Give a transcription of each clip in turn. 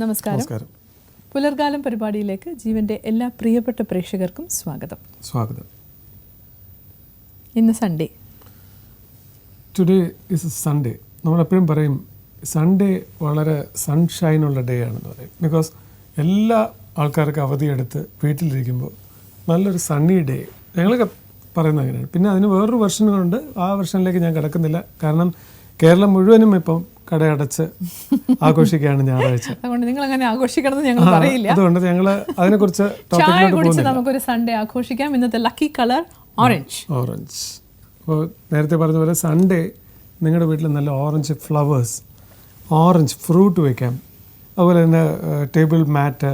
നമസ്കാരം. പുലർകാലം പരിപാടിയിലേക്ക് ജീവന്റെ എല്ലാ പ്രിയപ്പെട്ട പ്രേക്ഷകർക്കും സ്വാഗതം. ഇന്ന് സൺഡേ. Today is Sunday. നമ്മളെപ്പോഴും പറയും സൺഡേ വളരെ സൺഷൈനുള്ള ഡേ ആണെന്ന് പറയും. ബിക്കോസ് എല്ലാ ആൾക്കാർക്കും അവധിയെടുത്ത് വീട്ടിലിരിക്കുമ്പോൾ നല്ലൊരു സണ്ണി ഡേ ഞങ്ങളൊക്കെ പറയുന്നത് അങ്ങനെയാണ്. പിന്നെ അതിന് വേറൊരു വെർഷനുണ്ട്. ആ വെർഷനിലേക്ക് ഞാൻ കിടക്കുന്നില്ല. കാരണം കേരളം മുഴുവനും ഇപ്പം കടയടച്ച് ആഘോഷിക്കുകയാണ് ഞായറാഴ്ച. അതുകൊണ്ട് നിങ്ങൾ അങ്ങനെ ആഘോഷിക്കണമെന്ന് ഞങ്ങൾ പറയില്ല. അതുകൊണ്ട് ഞങ്ങൾ അതിനെക്കുറിച്ച് നമുക്കൊരു സൺഡേ ആഘോഷിക്കാം. ഇന്നത്തെ ലക്കി കളർ ഓറഞ്ച്. അപ്പോൾ നേരത്തെ പറഞ്ഞ പോലെ സൺഡേ നിങ്ങളുടെ വീട്ടിൽ നല്ല ഓറഞ്ച് ഫ്ലവേഴ്സ്, ഓറഞ്ച് ഫ്രൂട്ട് വയ്ക്കാം. അതുപോലെ തന്നെ ടേബിൾ മാറ്റ്,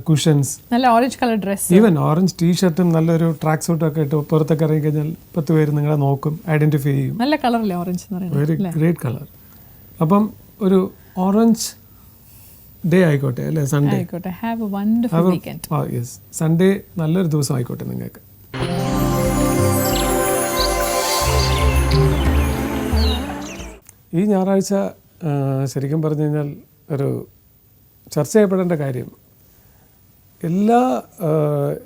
കുഷൻസ്, നല്ല orange colour dress, even orange ടീഷർട്ടും നല്ലൊരു ട്രാക്ക് സൂട്ടും ഒക്കെ ഇട്ട് പുറത്തൊക്കെ ഇറങ്ങി കഴിഞ്ഞാൽ 10 പേര് നിങ്ങളെ നോക്കും, ഐഡന്റിഫൈ ചെയ്യും. നല്ല കളറല്ലേ ഓറഞ്ച്? Very great colour. അപ്പം ഒരു ഓറഞ്ച് ഡേ ആയിക്കോട്ടെ അല്ലേ, സൺഡേ ആയിക്കോട്ടെ. Have A wonderful weekend. Yes, Sunday നല്ലൊരു ദിവസം ആയിക്കോട്ടെ നിങ്ങൾക്ക്. ഈ ഞായറാഴ്ച ശരിക്കും പറഞ്ഞു കഴിഞ്ഞാൽ ഒരു ചർച്ച ചെയ്യപ്പെടേണ്ട കാര്യം. എല്ലാ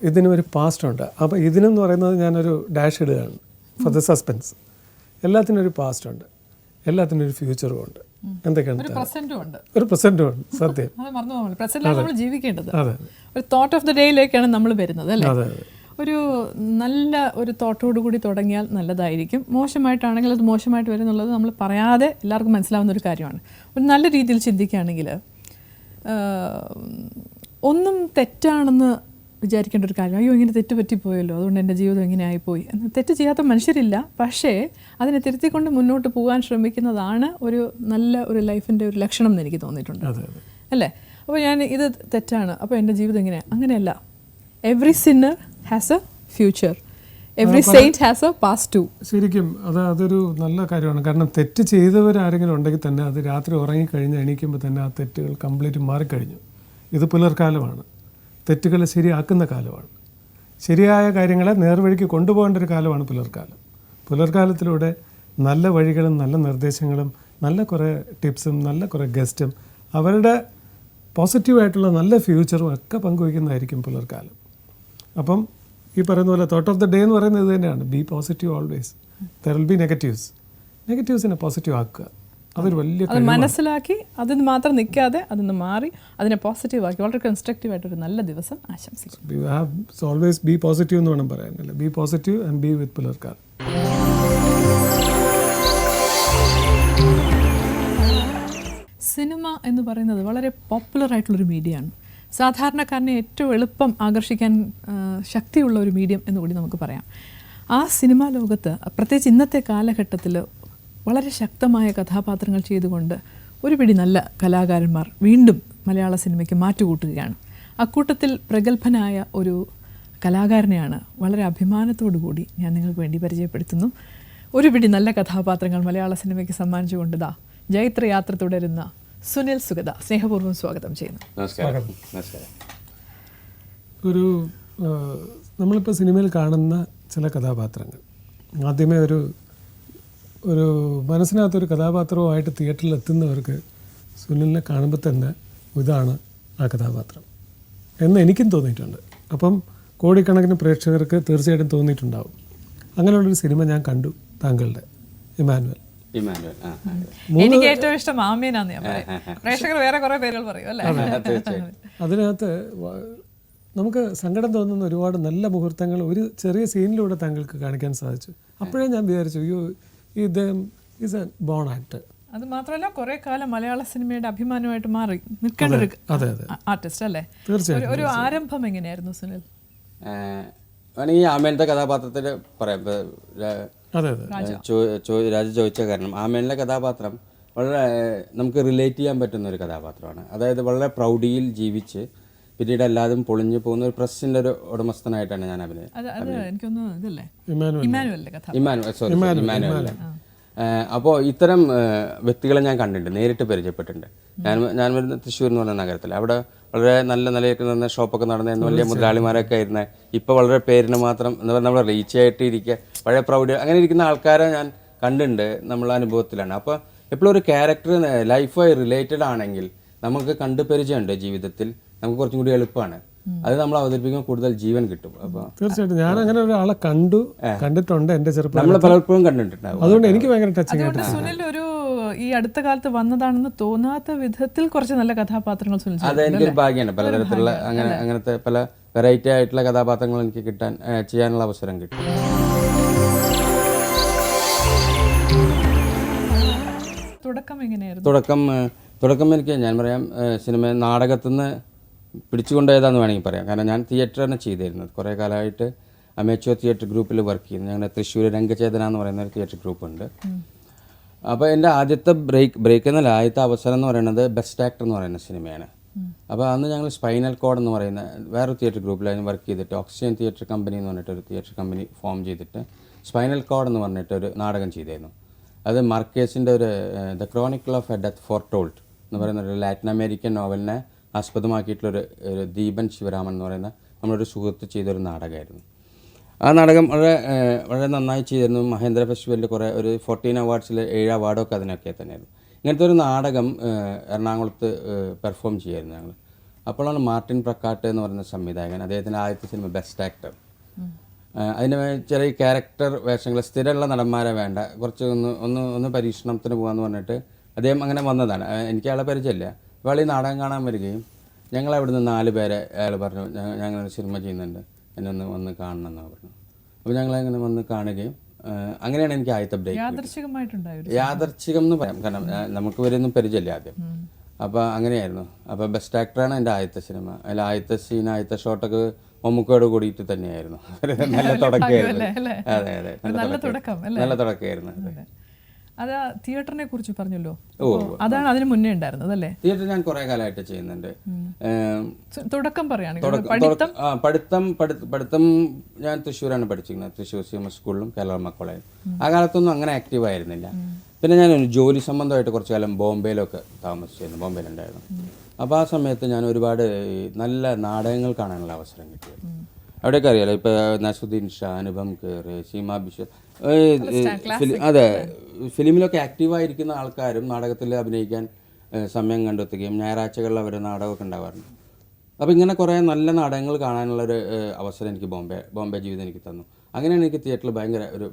ഇതിനും ഒരു പാസ്റ്റ് ഉണ്ട്. അപ്പോൾ ഇതിനെന്ന് പറയുന്നത് ഞാനൊരു ഡാഷ് ഇടുകയാണ് ഫോർ ദ സസ്പെൻസ്. എല്ലാത്തിനും ഒരു പാസ്റ്റ് ഉണ്ട്, എല്ലാത്തിനും ഒരു ഫ്യൂച്ചറും ഉണ്ട്. എന്തൊക്കെയാണ്? ഒരു പ്രസന്റും ഉണ്ട്. സത്യം, നമ്മൾ ജീവിക്കേണ്ടത്. ഒരു തോട്ട് ഓഫ് ദ ഡേയിലേക്കാണ് നമ്മൾ വരുന്നത് അല്ലേ? ഒരു നല്ല ഒരു തോട്ടോടുകൂടി തുടങ്ങിയാൽ നല്ലതായിരിക്കും. മോശമായിട്ടാണെങ്കിൽ അത് മോശമായിട്ട് വരുന്നുള്ളത് നമ്മൾ പറയാതെ എല്ലാവർക്കും മനസ്സിലാവുന്ന ഒരു കാര്യമാണ്. ഒരു നല്ല രീതിയിൽ ചിന്തിക്കുകയാണെങ്കിൽ ഒന്നും തെറ്റാണെന്ന് വിചാരിക്കേണ്ട ഒരു കാര്യം. അയ്യോ ഇങ്ങനെ തെറ്റ് പറ്റിപ്പോയല്ലോ, അതുകൊണ്ട് എൻ്റെ ജീവിതം ഇങ്ങനെ ആയിപ്പോയി എന്ന് തെറ്റ് ചെയ്യാത്ത മനുഷ്യരില്ല. പക്ഷേ അതിനെ തിരുത്തിക്കൊണ്ട് മുന്നോട്ട് പോകാൻ ശ്രമിക്കുന്നതാണ് ഒരു നല്ല ഒരു ലൈഫിൻ്റെ ഒരു ലക്ഷണം എന്ന് എനിക്ക് തോന്നിയിട്ടുണ്ട് അല്ലേ? അപ്പോൾ ഞാൻ ഇത് തെറ്റാണ്, അപ്പോൾ എൻ്റെ ജീവിതം ഇങ്ങനെ, അങ്ങനെയല്ല. Every sinner has a future, every saint has a past too. ശരിക്കും അതൊരു നല്ല കാര്യമാണ്. കാരണം തെറ്റ് ചെയ്തവരാരെങ്കിലും ഉണ്ടെങ്കിൽ തന്നെ അത് രാത്രി ഉറങ്ങിക്കഴിഞ്ഞ് എണീക്കുമ്പോൾ തന്നെ ആ തെറ്റുകൾ കംപ്ലീറ്റ് മാറിക്കഴിഞ്ഞു. ഇത് പുലർക്കാലമാണ്, തെറ്റുകളെ ശരിയാക്കുന്ന കാലമാണ്. ശരിയായ കാര്യങ്ങളെ നേർവഴിക്ക് കൊണ്ടുപോകേണ്ട ഒരു കാലമാണ് പുലർക്കാലം. പുലർക്കാലത്തിലൂടെ നല്ല വഴികളും നല്ല നിർദ്ദേശങ്ങളും നല്ല കുറേ ടിപ്സും നല്ല കുറേ ഗസ്റ്റും അവരുടെ പോസിറ്റീവായിട്ടുള്ള നല്ല ഫ്യൂച്ചറും ഒക്കെ പങ്കുവയ്ക്കുന്നതായിരിക്കും പുലർക്കാലം. അപ്പം ഈ പറയുന്ന പോലെ തോട്ട് ഓഫ് ദ ഡേ എന്ന് പറയുന്നത് ഇത് തന്നെയാണ്. Be positive always. There will be നെഗറ്റീവ്സിനെ പോസിറ്റീവ് ആക്കുക. അതൊരു വലിയ മനസ്സിലാക്കി അതിന് മാത്രം നിൽക്കാതെ അതിന് മാറി അതിനെ പോസിറ്റീവ് ആക്കി വളരെ കൺസ്ട്രക്റ്റീവ് ആയിട്ടൊരു നല്ല ദിവസം ആശംസിക്കും. ഓൾവേസ് ബി പോസിറ്റീവ് എന്ന് വേണം പറയാൻ. അല്ലേ, be positive and be with Pularkalam. Cinema എന്ന് പറയുന്നത് വളരെ പോപ്പുലർ ആയിട്ടുള്ളൊരു മീഡിയയാണ്. സാധാരണക്കാരനെ ഏറ്റവും എളുപ്പം ആകർഷിക്കാൻ ശക്തിയുള്ള ഒരു മീഡിയം എന്ന് കൂടി നമുക്ക് പറയാം. ആ സിനിമാ ലോകത്ത് പ്രത്യേകിച്ച് ഇന്നത്തെ കാലഘട്ടത്തിൽ വളരെ ശക്തമായ കഥാപാത്രങ്ങൾ ചെയ്തുകൊണ്ട് ഒരു പിടി നല്ല കലാകാരന്മാർ വീണ്ടും മലയാള സിനിമയ്ക്ക് മാറ്റുകൂട്ടുകയാണ്. അക്കൂട്ടത്തിൽ പ്രഗത്ഭനായ ഒരു കലാകാരനെയാണ് വളരെ അഭിമാനത്തോടു കൂടി ഞാൻ നിങ്ങൾക്ക് വേണ്ടി പരിചയപ്പെടുത്തുന്നു. ഒരു പിടി നല്ല കഥാപാത്രങ്ങൾ മലയാള സിനിമയ്ക്ക് സമ്മാനിച്ചുകൊണ്ടതാ ജൈത്രയാത്ര തുടരുന്ന സുനിൽ സുഗത സ്നേഹപൂർവ്വം സ്വാഗതം ചെയ്യുന്നു. നമസ്കാരം. ഒരു നമ്മളിപ്പോൾ സിനിമയിൽ കാണുന്ന ചില കഥാപാത്രങ്ങൾ ആദ്യമേ ഒരു മനസ്സിനകത്തൊരു കഥാപാത്രവുമായിട്ട് തിയേറ്ററിൽ എത്തുന്നവർക്ക് സുനിലിനെ കാണുമ്പോൾ തന്നെ ഇതാണ് ആ കഥാപാത്രം എന്ന് എനിക്കും തോന്നിയിട്ടുണ്ട്. അപ്പം കോടിക്കണക്കിന് പ്രേക്ഷകർക്ക് തീർച്ചയായിട്ടും തോന്നിയിട്ടുണ്ടാവും. അങ്ങനെയുള്ളൊരു സിനിമ ഞാൻ കണ്ടു, താങ്കളുടെ ഇമാനുവൽ. എനിക്ക് ഏറ്റവും ഇഷ്ടം ആമേനാന്ന് ഞാൻ പറയും. പ്രേക്ഷകർ വേറെ കുറെ പേരുകൾ പറയും അല്ലേ? അതിനകത്ത് നമുക്ക് സങ്കടം തോന്നുന്ന ഒരുപാട് നല്ല മുഹൂർത്തങ്ങൾ ഒരു ചെറിയ സീനിലൂടെ താങ്കൾക്ക് കാണിക്കാൻ സാധിച്ചു. അപ്പോഴേ ഞാൻ വിചാരിച്ചു, അയ്യോ ഇദ്ദേഹം ഈസ് എ ബോൺ ആക്ടർ. അത് മാത്രമല്ല കുറെ കാലം മലയാള സിനിമയുടെ അഭിമാനമായിട്ട് മാറി നിൽക്കേണ്ട ഒരു ആർട്ടിസ്റ്റ് അല്ലേ? തീർച്ചയായും. ഒരു ആരംഭം എങ്ങനെയായിരുന്നു സുനിൽ? വേണമെങ്കിൽ ആമേനത്തെ കഥാപാത്രത്തിൽ പറയാം. രാജു ചോദിച്ച കാരണം ആമേനിലെ കഥാപാത്രം വളരെ നമുക്ക് റിലേറ്റ് ചെയ്യാൻ പറ്റുന്ന ഒരു കഥാപാത്രമാണ്. അതായത് വളരെ പ്രൗഢിയിൽ ജീവിച്ച് പിന്നീട് എല്ലാതും പൊളിഞ്ഞു പോകുന്ന ഒരു പ്രസിന്റെ ഒരു ഉടമസ്ഥനായിട്ടാണ് ഞാൻ ഇമാനുവൽ. അപ്പോൾ ഇത്തരം വ്യക്തികളെ ഞാൻ കണ്ടിട്ടുണ്ട്, നേരിട്ട് പരിചയപ്പെട്ടിട്ടുണ്ട്. ഞാൻ വരുന്ന തൃശ്ശൂർ എന്ന് പറഞ്ഞ നഗരത്തിൽ. അവിടെ വളരെ നല്ല നിലയൊക്കെ നിന്ന ഷോപ്പൊക്കെ നടന്നിരുന്ന വലിയ മുതലാളിമാരൊക്കെ ആയിരുന്നത്. ഇപ്പോൾ വളരെ പേരിന് മാത്രം എന്താ പറയുക, നമ്മൾ റീച്ച് ആയിട്ട് ഇരിക്കുക, പഴയ പ്രൗഢി അങ്ങനെ ഇരിക്കുന്ന ആൾക്കാരെ ഞാൻ കണ്ടിട്ടുണ്ട്, നമ്മളെ അനുഭവത്തിലാണ്. അപ്പോൾ എപ്പോഴും ഒരു ക്യാരക്ടർ ലൈഫുമായി റിലേറ്റഡ് ആണെങ്കിൽ നമുക്ക് കണ്ടു പരിചയമുണ്ട് ജീവിതത്തിൽ, നമുക്ക് കുറച്ചും കൂടി എളുപ്പമാണ്. അത് നമ്മൾ അവതരിപ്പിക്കുമ്പോൾ കൂടുതൽ ജീവൻ കിട്ടും. അപ്പോൾ തീർച്ചയായിട്ടും ഞാൻ അങ്ങനെ ഒരാളെ കണ്ടിട്ടുണ്ട് എൻ്റെ ചെറുപ്പം. നമ്മൾ പലപ്പോഴും കണ്ടിട്ടുണ്ടാവും. അതുകൊണ്ട് എനിക്ക് ഭയങ്കര ടച്ചിങ് അതുകൊണ്ട് സുനിൽ ഒരു ഈ അടുത്ത കാലത്ത് വന്നതാണെന്ന് തോന്നാത്ത വിധത്തിൽ കുറച്ച് നല്ല കഥാപാത്രങ്ങൾ സുനിൽ അത് എനിക്കൊരു ഭാഗ്യമാണ്. പലതരത്തിലുള്ള അങ്ങനത്തെ പല വെറൈറ്റി ആയിട്ടുള്ള കഥാപാത്രങ്ങൾ എനിക്ക് ചെയ്യാനുള്ള അവസരം കിട്ടും. തുടക്കം എങ്ങനെയായിരുന്നു? തുടക്കം എനിക്ക് ഞാൻ പറയാം, സിനിമ നാടകത്തിൽ പിടിച്ചുകൊണ്ടുപോയതാന്ന് വേണമെങ്കിൽ പറയാം. കാരണം ഞാൻ തിയേറ്റർ തന്നെ ചെയ്തിരുന്നത് കുറേ കാലമായിട്ട്. അമേച്വർ തിയേറ്റർ ഗ്രൂപ്പിൽ വർക്ക് ചെയ്യുന്നു. ഞങ്ങളുടെ തൃശ്ശൂർ രംഗചേതന എന്ന് പറയുന്ന ഒരു തിയേറ്റർ ഗ്രൂപ്പുണ്ട്. അപ്പോൾ എൻ്റെ ആദ്യത്തെ ബ്രേക്ക് എന്നല്ല, ആദ്യത്തെ അവസരം എന്ന് പറയുന്നത് ബെസ്റ്റ് ആക്ടർ എന്ന് പറയുന്ന സിനിമയാണ്. അപ്പോൾ അന്ന് ഞങ്ങൾ സ്പൈനൽ കോഡ് എന്ന് പറയുന്ന വേറൊരു തിയേറ്റർ ഗ്രൂപ്പിലായിരുന്നു വർക്ക് ചെയ്തിട്ട്, ഓക്സിജൻ തിയേറ്റർ കമ്പനി എന്ന് പറഞ്ഞിട്ടൊരു തിയേറ്റർ കമ്പനി ഫോം ചെയ്തിട്ട് സ്പൈനൽ കോഡ് എന്ന് പറഞ്ഞിട്ടൊരു നാടകം ചെയ്തിരുന്നു. അത് മാർക്കേസിൻ്റെ ഒരു the chronicle of a death foretold എന്ന് പറയുന്ന ഒരു ലാറ്റിൻ അമേരിക്കൻ നോവലിനെ ആസ്പദമാക്കിയിട്ടുള്ളൊരു ദീപൻ ശിവരാമൻ എന്ന് പറയുന്ന നമ്മളൊരു സുഹൃത്ത് ചെയ്തൊരു നാടകമായിരുന്നു. ആ നാടകം വളരെ നന്നായി ചെയ്തിരുന്നു. മഹേന്ദ്ര ഫെസ്റ്റിവലിൽ ഒരു 14 അവാർഡ്സിൽ 7 അവാർഡൊക്കെ അതിനൊക്കെ തന്നെയായിരുന്നു. ഇങ്ങനത്തെ ഒരു നാടകം എറണാകുളത്ത് പെർഫോം ചെയ്യായിരുന്നു ഞങ്ങൾ. അപ്പോഴാണ് മാർട്ടിൻ പ്രക്കാട്ട് എന്ന് പറയുന്ന സംവിധായകൻ, അദ്ദേഹത്തിൻ്റെ ആദ്യത്തെ സിനിമ ബെസ്റ്റ് ആക്ടർ, അതിന് ചെറിയ ക്യാരക്ടർ വേഷങ്ങൾ, സ്ഥിരമുള്ള നടന്മാരെ വേണ്ട, കുറച്ച് ഒന്ന് പരീക്ഷണത്തിന് പോകാമെന്ന് പറഞ്ഞിട്ട് അദ്ദേഹം അങ്ങനെ വന്നതാണ്. എനിക്ക് അയാളെ പരിചയമില്ല. അപ്പോൾ ഈ നാടകം കാണാൻ വരികയും ഞങ്ങൾ അവിടെ നിന്ന് 4 പേരെ അയാൾ പറഞ്ഞു, ഞങ്ങളൊരു സിനിമ ചെയ്യുന്നുണ്ട്, എന്നെ വന്ന് കാണണം എന്നാണ് പറഞ്ഞു. അപ്പോൾ ഞങ്ങളങ്ങനെ വന്ന് കാണുകയും അങ്ങനെയാണ് എനിക്ക് ആദ്യത്തെ ബ്രേക്ക്. യാദർച്ഛികം എന്ന് പറയാം, കാരണം നമുക്ക് ഇവരൊന്നും പരിചയമില്ല ആദ്യം. അപ്പോൾ അങ്ങനെയായിരുന്നു. അപ്പോൾ ബെസ്റ്റ് ആക്ടറാണ് എൻ്റെ ആദ്യത്തെ സിനിമ. അതിൽ ആദ്യത്തെ സീൻ, ആദ്യത്തെ ഷോട്ടൊക്കെ മമ്മൂക്കയോട് കൂടിയിട്ട് തന്നെയായിരുന്നു. നല്ല തുടക്കമായിരുന്നു. അതെ അതെ, നല്ല തുടക്കമായിരുന്നു. അത് തിയേറ്ററിനെ കുറിച്ച് പറഞ്ഞല്ലോ, അതാണ് അതിന് മുന്നേ ഉണ്ടായിരുന്നത് അല്ലേ? തിയേറ്റർ ഞാൻ കുറെ കാലമായിട്ട് ചെയ്യുന്നുണ്ട്. തുടക്കം പഠിത്തം ഞാൻ തൃശ്ശൂരാണ് പഠിച്ചിരുന്നത്, തൃശ്ശൂർ CMS സ്കൂളിലും കേരള കോളേജിലും. ആ കാലത്തൊന്നും അങ്ങനെ ആക്റ്റീവ് ആയിരുന്നില്ല. പിന്നെ ഞാൻ ജോലി സംബന്ധമായിട്ട് കുറച്ചു കാലം ബോംബെയിലൊക്കെ താമസിച്ചിരുന്നു, ബോംബെയിലുണ്ടായിരുന്നു. അപ്പോൾ ആ സമയത്ത് ഞാൻ ഒരുപാട് നല്ല നാടകങ്ങൾ കാണാനുള്ള അവസരം കിട്ടിയിരുന്നു. അവിടെയൊക്കെ അറിയാലോ, ഇപ്പോൾ നസുദ്ദീൻ ഷാ, അനുപം ഖേർ, സീമ ബിഷപ്പ്, അതെ, ഫിലിമിലൊക്കെ ആക്റ്റീവായിരിക്കുന്ന ആൾക്കാരും നാടകത്തിൽ അഭിനയിക്കാൻ സമയം കണ്ടെത്തുകയും ഞായറാഴ്ചകളിൽ അവർ നാടകമൊക്കെ ഉണ്ടാവാറുണ്ട്. അപ്പോൾ ഇങ്ങനെ കുറേ നല്ല നാടകങ്ങൾ കാണാനുള്ളൊരു അവസരം എനിക്ക് ബോംബെ ജീവിതം എനിക്ക് തന്നു. അങ്ങനെയാണ് എനിക്ക് തിയേറ്ററിൽ ഭയങ്കര ഒരു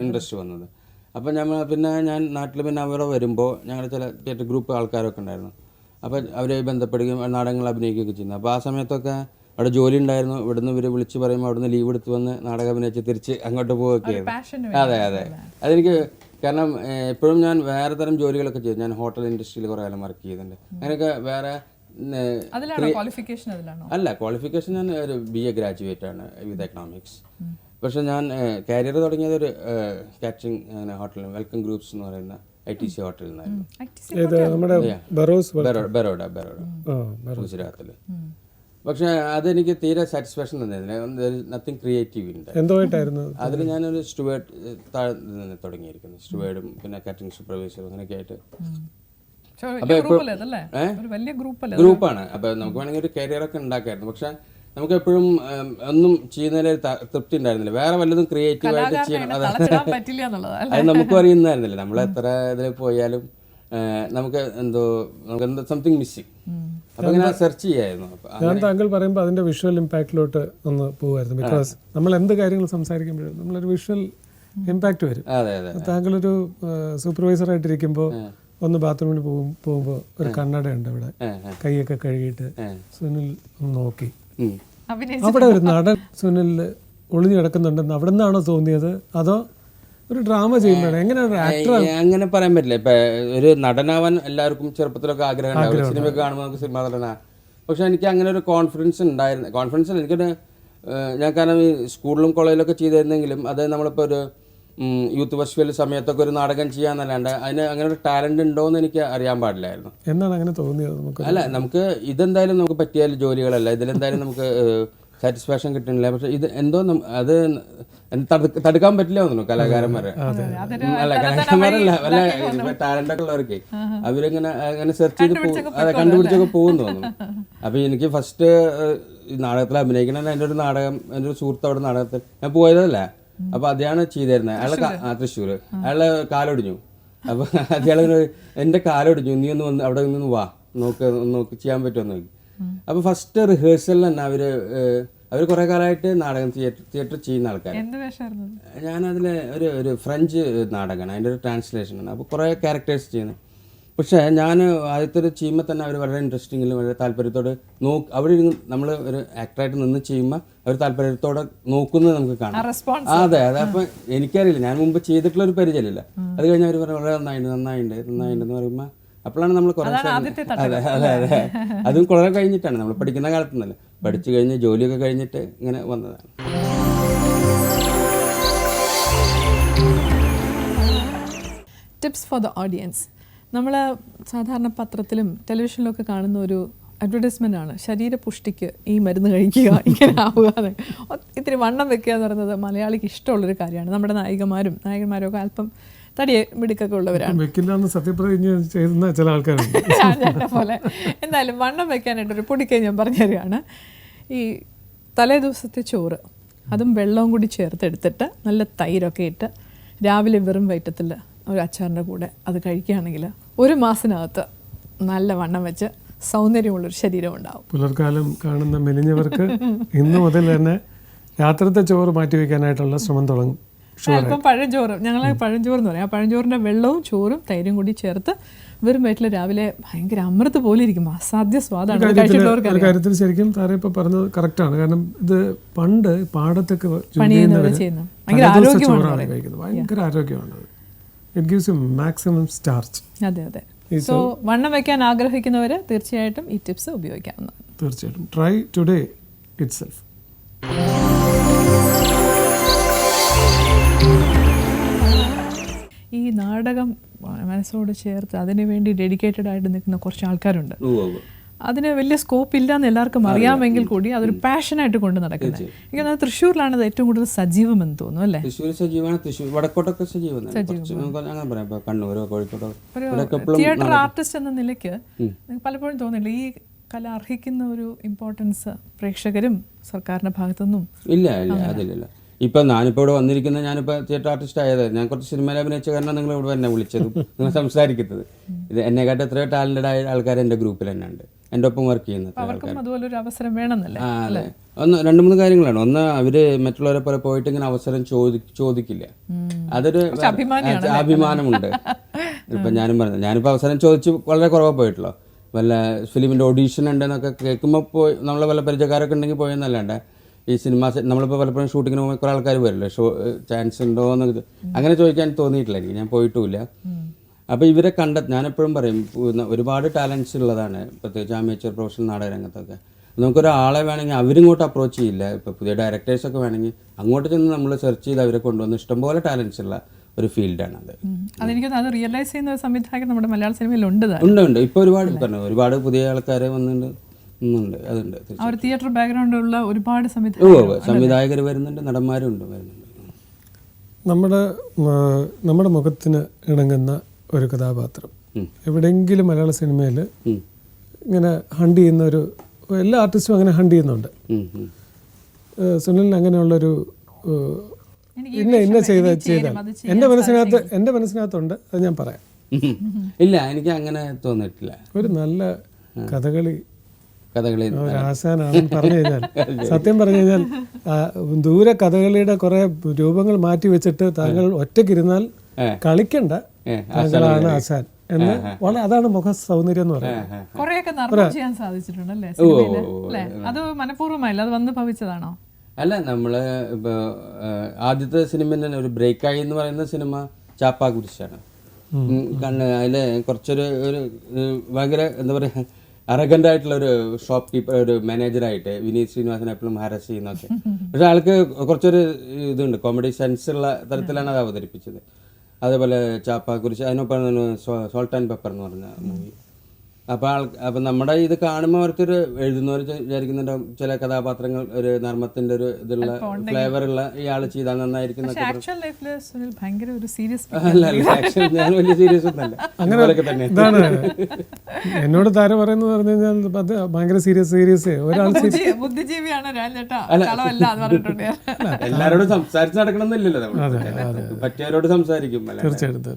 ഇൻട്രസ്റ്റ് വന്നത്. അപ്പോൾ ഞാൻ നാട്ടിൽ അവിടെ വരുമ്പോൾ ഞങ്ങളുടെ ചില തിയേറ്റർ ഗ്രൂപ്പ് ആൾക്കാരൊക്കെ ഉണ്ടായിരുന്നു. അപ്പോൾ അവരെ ബന്ധപ്പെടുകയും നാടകങ്ങൾ അഭിനയിക്കുകയൊക്കെ ചെയ്യുന്നു. അപ്പോൾ ആ സമയത്തൊക്കെ അവിടെ ജോലി ഉണ്ടായിരുന്നു. ഇവിടുന്ന് ഇവർ വിളിച്ച് പറയുമ്പോൾ അവിടുന്ന് ലീവ് എടുത്ത് വന്ന് നാടകം അഭിനയിച്ച് തിരിച്ച് അങ്ങോട്ട് പോവുകയൊക്കെയായിരുന്നു. അതെ, അതെനിക്ക്, കാരണം എപ്പോഴും ഞാൻ വേറെ തരം ജോലികളൊക്കെ ചെയ്തു. ഞാൻ ഹോട്ടൽ ഇൻഡസ്ട്രിയിൽ കുറേ കാലം വർക്ക് ചെയ്തിട്ടുണ്ട്. അങ്ങനെയൊക്കെ വേറെ അല്ല, ക്വാളിഫിക്കേഷൻ ഞാൻ ഒരു BA ഗ്രാജുവേറ്റ് ആണ് വിത്ത് എക്കണോമിക്സ്. പക്ഷെ ഞാൻ കരിയർ തുടങ്ങിയത് ഒരു കാറ്ററിംഗ് ഹോട്ടൽ വെൽക്കം ഗ്രൂപ്പ്സ് എന്ന് പറയുന്ന ITC ഹോട്ടലിൽ നിന്നായിരുന്നു, ഗുജറാത്തിൽ. പക്ഷെ അതെനിക്ക് തീരെ സാറ്റിസ്ഫാക്ഷൻ തന്നിരുന്നില്ല. നത്തിങ് ക്രിയേറ്റീവ് ഉണ്ട്. എന്തുമായിട്ടായിരുന്നു അതിൽ ഞാനൊരു സ്റ്റുവേർഡ് തുടങ്ങിയിരിക്കുന്നു, സ്റ്റുവേർഡും പിന്നെ കാറ്ററിംഗ് സൂപ്പർവൈസറും അങ്ങനെയൊക്കെ ആയിട്ട്. ഗ്രൂപ്പാണ്. അപ്പോൾ നമുക്ക് വേണമെങ്കിൽ ഒരു കരിയറൊക്കെ ഉണ്ടാക്കായിരുന്നു. പക്ഷെ നമുക്ക് എപ്പോഴും ഒന്നും ചെയ്യുന്നതിൽ തൃപ്തി ഉണ്ടായിരുന്നില്ല. വേറെ വല്ലതും ക്രിയേറ്റീവായിട്ട് ചെയ്യണം, അത് നമുക്കും അറിയുന്നതായിരുന്നില്ല. നമ്മൾ എത്ര ഇതിൽ പോയാലും നമുക്ക് എന്തോ സംതിങ് മിസ്സിങ്. അപ്പോൾ ഇങ്ങനെ സെർച്ച് ചെയ്യായിരുന്നു. ഞാൻ താങ്കൾ പറയുമ്പോൾ അതിൻ്റെ വിഷ്വൽ ഇമ്പാക്റ്റിലോട്ട് ഒന്ന് പോകുമായിരുന്നു. ബിക്കോസ് നമ്മൾ എന്ത് കാര്യങ്ങൾ സംസാരിക്കുമ്പോഴും നമ്മളൊരു വിഷ്വൽ ഇമ്പാക്റ്റ് വരും. താങ്കളൊരു സൂപ്പർവൈസറായിട്ടിരിക്കുമ്പോൾ ഒന്ന് ബാത്റൂമിൽ പോകുമ്പോൾ ഒരു കണ്ണടയുണ്ട് അവിടെ, കൈയൊക്കെ കഴുകിയിട്ട് സുനിൽ ഒന്ന് നോക്കി. അവിടെ ഒരു നടൻ സുനിൽ ഒളിഞ്ഞു കിടക്കുന്നുണ്ടെന്ന് അവിടെ നിന്നാണോ തോന്നിയത്, അതോ ഒരു ഡ്രാമ ചെയ്യുമ്പോഴാണ്? എങ്ങനെയാണ് ആക്ടർ? അങ്ങനെ പറയാൻ പറ്റില്ല. ഇപ്പം ഒരു നടനാവാൻ എല്ലാവർക്കും ചെറുപ്പത്തിലൊക്കെ ആഗ്രഹം ഉണ്ടാവും, സിനിമയൊക്കെ കാണുമ്പോൾ നമുക്ക് സിനിമ നടനാ. പക്ഷെ എനിക്ക് അങ്ങനെ ഒരു കോൺഫിഡൻസ് ഉണ്ടായിരുന്നു. എനിക്കൊരു ഞാൻ കാരണം ഈ സ്കൂളിലും കോളേജിലൊക്കെ ചെയ്തിരുന്നെങ്കിലും അത് നമ്മളിപ്പോൾ ഒരു യൂത്ത് ഫെസ്റ്റിവൽ സമയത്തൊക്കെ ഒരു നാടകം ചെയ്യാന്നല്ലാണ്ട് അതിന് അങ്ങനെ ഒരു ടാലന്റ് ഉണ്ടോ എന്ന് എനിക്ക് അറിയാൻ പാടില്ലായിരുന്നു. എന്നാണ് അങ്ങനെ തോന്നിയത്? നമുക്ക് ഇതെന്തായാലും നമുക്ക് പറ്റിയ ജോലികളല്ല, ഇതിലെന്തായാലും നമുക്ക് സാറ്റിസ്ഫാക്ഷൻ കിട്ടുന്നില്ല. പക്ഷെ ഇത് എന്തോ അത് തടുക്കാൻ പറ്റില്ല തോന്നുന്നു കലാകാരന്മാരെ. അല്ല, കലാകാരന്മാരല്ല, വല്ല ടാലന്റൊക്കെ ഉള്ളവർക്ക് അവരിങ്ങനെ സെർച്ച് ചെയ്ത് കണ്ടുപിടിച്ചൊക്കെ പോകും തോന്നുന്നു. അപ്പൊ എനിക്ക് ഫസ്റ്റ് ഈ നാടകത്തിൽ അഭിനയിക്കണ എൻ്റെ ഒരു സുഹൃത്ത് അവിടെ നാടകത്തിൽ ഞാൻ പോയതല്ല. അപ്പൊ അതാണ് ചെയ്തിരുന്നത്. അയാളെ തൃശ്ശൂർ, അയാളെ കാലൊടിഞ്ഞു. അപ്പൊ അയാൾ എൻ്റെ കാലൊടിഞ്ഞു, നീ ഒന്ന് വന്ന് അവിടെ നിന്ന് വാ നോക്കി ചെയ്യാൻ പറ്റുമെന്ന് നോക്കി. അപ്പോൾ ഫസ്റ്റ് റിഹേഴ്സലിൽ തന്നെ അവർ കുറേ കാലമായിട്ട് നാടകം തിയേറ്റർ ചെയ്യുന്ന ആൾക്കാർ. എന്ത് വേഷമായിരുന്നു? ഞാനതിൽ ഒരു ഫ്രഞ്ച് നാടകമാണ്, അതിൻ്റെ ഒരു ട്രാൻസ്ലേഷനാണ്. അപ്പോൾ കുറേ ക്യാരക്ടേഴ്സ് ചെയ്യുന്നത്. പക്ഷേ ഞാൻ ആദ്യത്തെ ഒരു ചെയ്യുമ്പോൾ തന്നെ അവർ വളരെ ഇൻട്രസ്റ്റിങ്ങിലും വളരെ താല്പര്യത്തോടെ അവിടെ നമ്മൾ ഒരു ആക്ടറായിട്ട് നിന്ന് ചെയ്യുമ്പോൾ അവർ താല്പര്യത്തോടെ നോക്കുന്നത് നമുക്ക് കാണാം. അതെ. അപ്പോൾ എനിക്കറിയില്ല, ഞാൻ മുമ്പ് ചെയ്തിട്ടുള്ള ഒരു പരിചയമില്ല. അത് കഴിഞ്ഞ് അവർ വളരെ നന്നായിട്ടുണ്ട് എന്ന് പറയുമ്പോൾ അപ്പോഴാണ് നമ്മൾ കുറേ അതെ അതും കുറേ കഴിഞ്ഞിട്ടാണ്, നമ്മൾ പഠിക്കുന്ന കാലത്തുനിന്നല്ല, പഠിച്ചു കഴിഞ്ഞ് ജോലിയൊക്കെ കഴിഞ്ഞിട്ട് ഇങ്ങനെ വന്നതാണ്. Tips for the audience. നമ്മൾ സാധാരണ പത്രത്തിലും ടെലിവിഷനിലൊക്കെ കാണുന്ന ഒരു അഡ്വർടൈസ്മെൻ്റ് ആണ് ശരീരപുഷ്ടിക്ക് ഈ മരുന്ന് കഴിക്കുക, ഇങ്ങനെ ആവുക. ഇത്തിരി വണ്ണം വെക്കുക എന്ന് പറയുന്നത് മലയാളിക്ക് ഇഷ്ടമുള്ളൊരു കാര്യമാണ്. നമ്മുടെ നായകന്മാരും ഒക്കെ അല്പം തടിയെ മിടുക്കൊക്കെ ഉള്ളവരാണ്. വെക്കില്ലാന്ന് സത്യപ്രതിജ്ഞ ചെയ്യുന്ന ചില ആൾക്കാരുണ്ട് പോലെ. എന്തായാലും വണ്ണം വെക്കാനായിട്ടൊരു പൊടിക്കൈ ഞാൻ പറഞ്ഞു തരികയാണ്. ഈ തലേ ദിവസത്തെ ചോറ് അതും വെള്ളവും കൂടി ചേർത്തെടുത്തിട്ട് നല്ല തൈരൊക്കെ ഇട്ട് രാവിലെ വെറും വയറ്റത്തിൽ ഒരു അച്ചാറിൻ്റെ കൂടെ അത് കഴിക്കുകയാണെങ്കിൽ 1 മാസത്തിനകത്ത് നല്ല വണ്ണം വെച്ച് സൗന്ദര്യമുള്ളൊരു ശരീരം ഉണ്ടാവും. പുലർക്കാലം കാണുന്ന മെലിഞ്ഞവർക്ക് ഇന്നു മുതൽ തന്നെ രാത്രിത്തെ ചോറ് മാറ്റി വയ്ക്കാനായിട്ടുള്ള ശ്രമം തുടങ്ങും. അല്പം പഴഞ്ചോറ്, ഞങ്ങൾ പഴഞ്ചോറ് എന്ന് പറയും. ആ പഴഞ്ചോറിൻ്റെ വെള്ളവും ചോറും തൈരും കൂടി ചേർത്ത് വെറും വയറ്റിൽ രാവിലെ ഭയങ്കര അമൃത് പോലെ ഇരിക്കും. അസാധ്യ സ്വാദാണ്. കാര്യത്തിൽ ശരിക്കും താരെ ഇപ്പൊ പറഞ്ഞത് കറക്റ്റാണ്. കാരണം ഇത് പണ്ട് പാടത്തൊക്കെ ചോറാണ് കഴിക്കുന്നത്, ഭയങ്കര ആരോഗ്യമാണ്. It gives you maximum starch. അതെ അതെ. സോ വണ്ണം വെക്കാൻ ആഗ്രഹിക്കുന്നവർ തീർച്ചയായിട്ടും ഈ ടിപ്സ് ഉപയോഗിക്കാവുന്നതാണ്. തീർച്ചയായിട്ടും ട്രൈ ടുഡേ ഇറ്റ്സെൽഫ്. ഈ നാടകം മനസ്സോട് ചേർത്ത് അതിനു വേണ്ടി ഡെഡിക്കേറ്റഡ് ആയിട്ട് നിൽക്കുന്ന കുറച്ച് ആൾക്കാരുണ്ട്. അതിന് വലിയ സ്കോപ്പ് ഇല്ലാന്ന് എല്ലാവർക്കും അറിയാമെങ്കിൽ കൂടി അതൊരു പാഷനായിട്ട് കൊണ്ട് നടക്കുന്നത്. എനിക്ക് തോന്നുന്നത് തൃശ്ശൂരിലാണ് അത് ഏറ്റവും കൂടുതൽ സജീവമെന്ന് തോന്നുന്നു അല്ലേ? തൃശ്ശൂർ സജീവമാണ്, വടക്കോട്ടൊക്കെ സജീവമാണ്. തിയേറ്റർ ആർട്ടിസ്റ്റ് എന്ന നിലയ്ക്ക് പലപ്പോഴും തോന്നില്ല ഈ കല അർഹിക്കുന്ന ഒരു ഇമ്പോർട്ടൻസ് പ്രേക്ഷകരും സർക്കാരിന്റെ ഭാഗത്തുനിന്നും ഇല്ല. അതിലില്ല. ഇപ്പം ഞാനിപ്പോൾ ഇവിടെ വന്നിരിക്കുന്നത്, ഞാനിപ്പോൾ തിയേറ്റർ ആർട്ടിസ്റ്റ് ആയത്, ഞാൻ കുറച്ച് സിനിമയിൽ അഭിനയിച്ച കാരണം നിങ്ങൾ ഇവിടെ എന്നെ വിളിച്ചതും നിങ്ങൾ സംസാരിക്കുന്നത്. ഇത് എന്നെക്കാട്ട് എത്രയോ ടാലന്റഡ് ആയ ആൾക്കാർ എൻ്റെ ഗ്രൂപ്പിൽ തന്നെ ഉണ്ട്, എൻ്റെ ഒപ്പം വർക്ക് ചെയ്യുന്നത് ആൾക്കാർ. അതുപോലൊരു അവസരം വേണമെന്നല്ലേ? അതെ. 2-3 കാര്യങ്ങളാണ്. ഒന്ന്, അവര് മറ്റുള്ളവരെ പോലെ പോയിട്ട് ഇങ്ങനെ അവസരം ചോദിക്കില്ല. അതൊരു അഭിമാനമുണ്ട്. ഇപ്പം ഞാനിപ്പോൾ അവസരം ചോദിച്ച് വളരെ കുറവാണ് പോയിട്ടുള്ളൂ. വല്ല ഫിലിമിൻ്റെ ഓഡീഷൻ ഉണ്ടെന്നൊക്കെ കേൾക്കുമ്പോൾ നമ്മളെ വല്ല പരിചയക്കാരൊക്കെ ഉണ്ടെങ്കിൽ പോയെന്നല്ലാണ്ട് ഈ സിനിമ നമ്മളിപ്പോൾ പലപ്പോഴും ഷൂട്ടിങ്ങിന് പോകുമ്പോൾ കുറേ ആൾക്കാർ വരില്ലേ, ചാൻസ് ഉണ്ടോ എന്ന് അങ്ങനെ ചോദിക്കാൻ തോന്നിയിട്ടില്ല എനിക്ക്, ഞാൻ പോയിട്ടുമില്ല. അപ്പോൾ ഇവരെ ഞാനെപ്പോഴും പറയും ഒരുപാട് ടാലൻസ് ഉള്ളതാണ്, പ്രത്യേകിച്ച് അമേച്ചർ പ്രൊഫഷണൽ നാടകരംഗത്തൊക്കെ. നമുക്കൊരാളെ വേണമെങ്കിൽ അവരിങ്ങോട്ട് അപ്രോച്ച് ചെയ്യില്ല. ഇപ്പോൾ പുതിയ ഡയറക്ടേഴ്സൊക്കെ വേണമെങ്കിൽ അങ്ങോട്ട് ചെന്ന് നമ്മൾ സെർച്ച് ചെയ്ത് അവരെ കൊണ്ടുവന്ന് ഇഷ്ടംപോലെ ടാലൻസ് ഉള്ള ഒരു ഫീൽഡാണ് അത്. അത് റിയലൈസ് ചെയ്യുന്ന സംവിധായകൻ നമ്മുടെ മലയാള സിനിമയിൽ ഉണ്ട്. ഇപ്പോൾ ഒരുപാട് പുതിയ ആൾക്കാരെ വന്നിട്ടുണ്ട്. അതുണ്ട്. തിയേറ്റർ ബാക്ക്ഗ്രൗണ്ട് ഉള്ള ഒരുപാട് സംവിധായകർ വരുന്നുണ്ട്, നടന്മാരും വരുന്നുണ്ട്. നമ്മുടെ മുഖത്തിന് ഇണങ്ങുന്ന ഒരു കഥാപാത്രം എവിടെയെങ്കിലും മലയാള സിനിമയിൽ ഇങ്ങനെ ഹണ്ട് ചെയ്യുന്ന എല്ലാ ആർട്ടിസ്റ്റും അങ്ങനെ ഹണ്ട് ചെയ്യുന്നുണ്ട്. സുനിലിന് അങ്ങനെയുള്ളൊരു ഇന്ന ചെയ്ത എൻ്റെ മനസ്സിനകത്തുണ്ട്, അത് ഞാൻ പറയാം. ഇല്ല, എനിക്ക് അങ്ങനെ തോന്നിയിട്ടില്ല. ഒരു നല്ല കഥകളി ആശാനാണെന്ന് പറഞ്ഞു കഴിഞ്ഞാൽ, സത്യം പറഞ്ഞു കഴിഞ്ഞാൽ ദൂരെ കഥകളിയുടെ കുറെ രൂപങ്ങൾ മാറ്റി വെച്ചിട്ട് താങ്കൾ ഒറ്റയ്ക്കിരുന്നാൽ കളിക്കണ്ട, താങ്കളാണ് ആശാൻ എന്ന് അതാണ് മുഖ സൗന്ദര്യം എന്ന് പറയുന്നത്. അല്ല, നമ്മള് ഇപ്പൊ ആദ്യത്തെ സിനിമ തന്നെ ഒരു ബ്രേക്കായി എന്ന് പറയുന്ന സിനിമ ചാപ്പാക്കുരിശാണ്. അതില് കുറച്ചൊരു ഭയങ്കര എന്താ പറയാ അറഗൻ്റ് ആയിട്ടുള്ള ഒരു ഷോപ്പ് കീപ്പർ, ഒരു മാനേജറായിട്ട് വിനീത് ശ്രീനിവാസൻ എപ്പോഴും ഹാരസ് ചെയ്യുന്നതൊക്കെ. പക്ഷെ ആൾക്ക് കുറച്ചൊരു ഇതുണ്ട്, കോമഡി സെൻസ് ഉള്ള തരത്തിലാണ് അത് അവതരിപ്പിച്ചത്. അതേപോലെ ചാപ്പാക്കുരിശ്, അതിനൊപ്പം സോൾട്ട് ആൻഡ് പെപ്പർ എന്ന് പറഞ്ഞ മൂവി. അപ്പം നമ്മുടെ ഇത് കാണുമ്പോൾ ഓരോരുത്തർ എഴുതുന്നവർ വിചാരിക്കുന്നുണ്ടാവും ചില കഥാപാത്രങ്ങൾ ഒരു നർമ്മത്തിന്റെ ഒരു ഇതുള്ള ഫ്ലേവർ ഉള്ള ഇയാൾ ചെയ്താൽ നന്നായിരിക്കും. ഞാൻ വലിയ സീരിയസ് ഒന്നല്ല, അങ്ങനെയൊക്കെ തന്നെ. എന്നോട് താരം പറയുന്നത് പറഞ്ഞു കഴിഞ്ഞാൽ അത് ഭയങ്കര സീരിയസ് ഒരാൾ എല്ലാരോടും സംസാരിച്ച് നടക്കണമെന്നില്ലല്ലോ, പറ്റിയവരോട് സംസാരിക്കും. തീർച്ചയായിട്ടും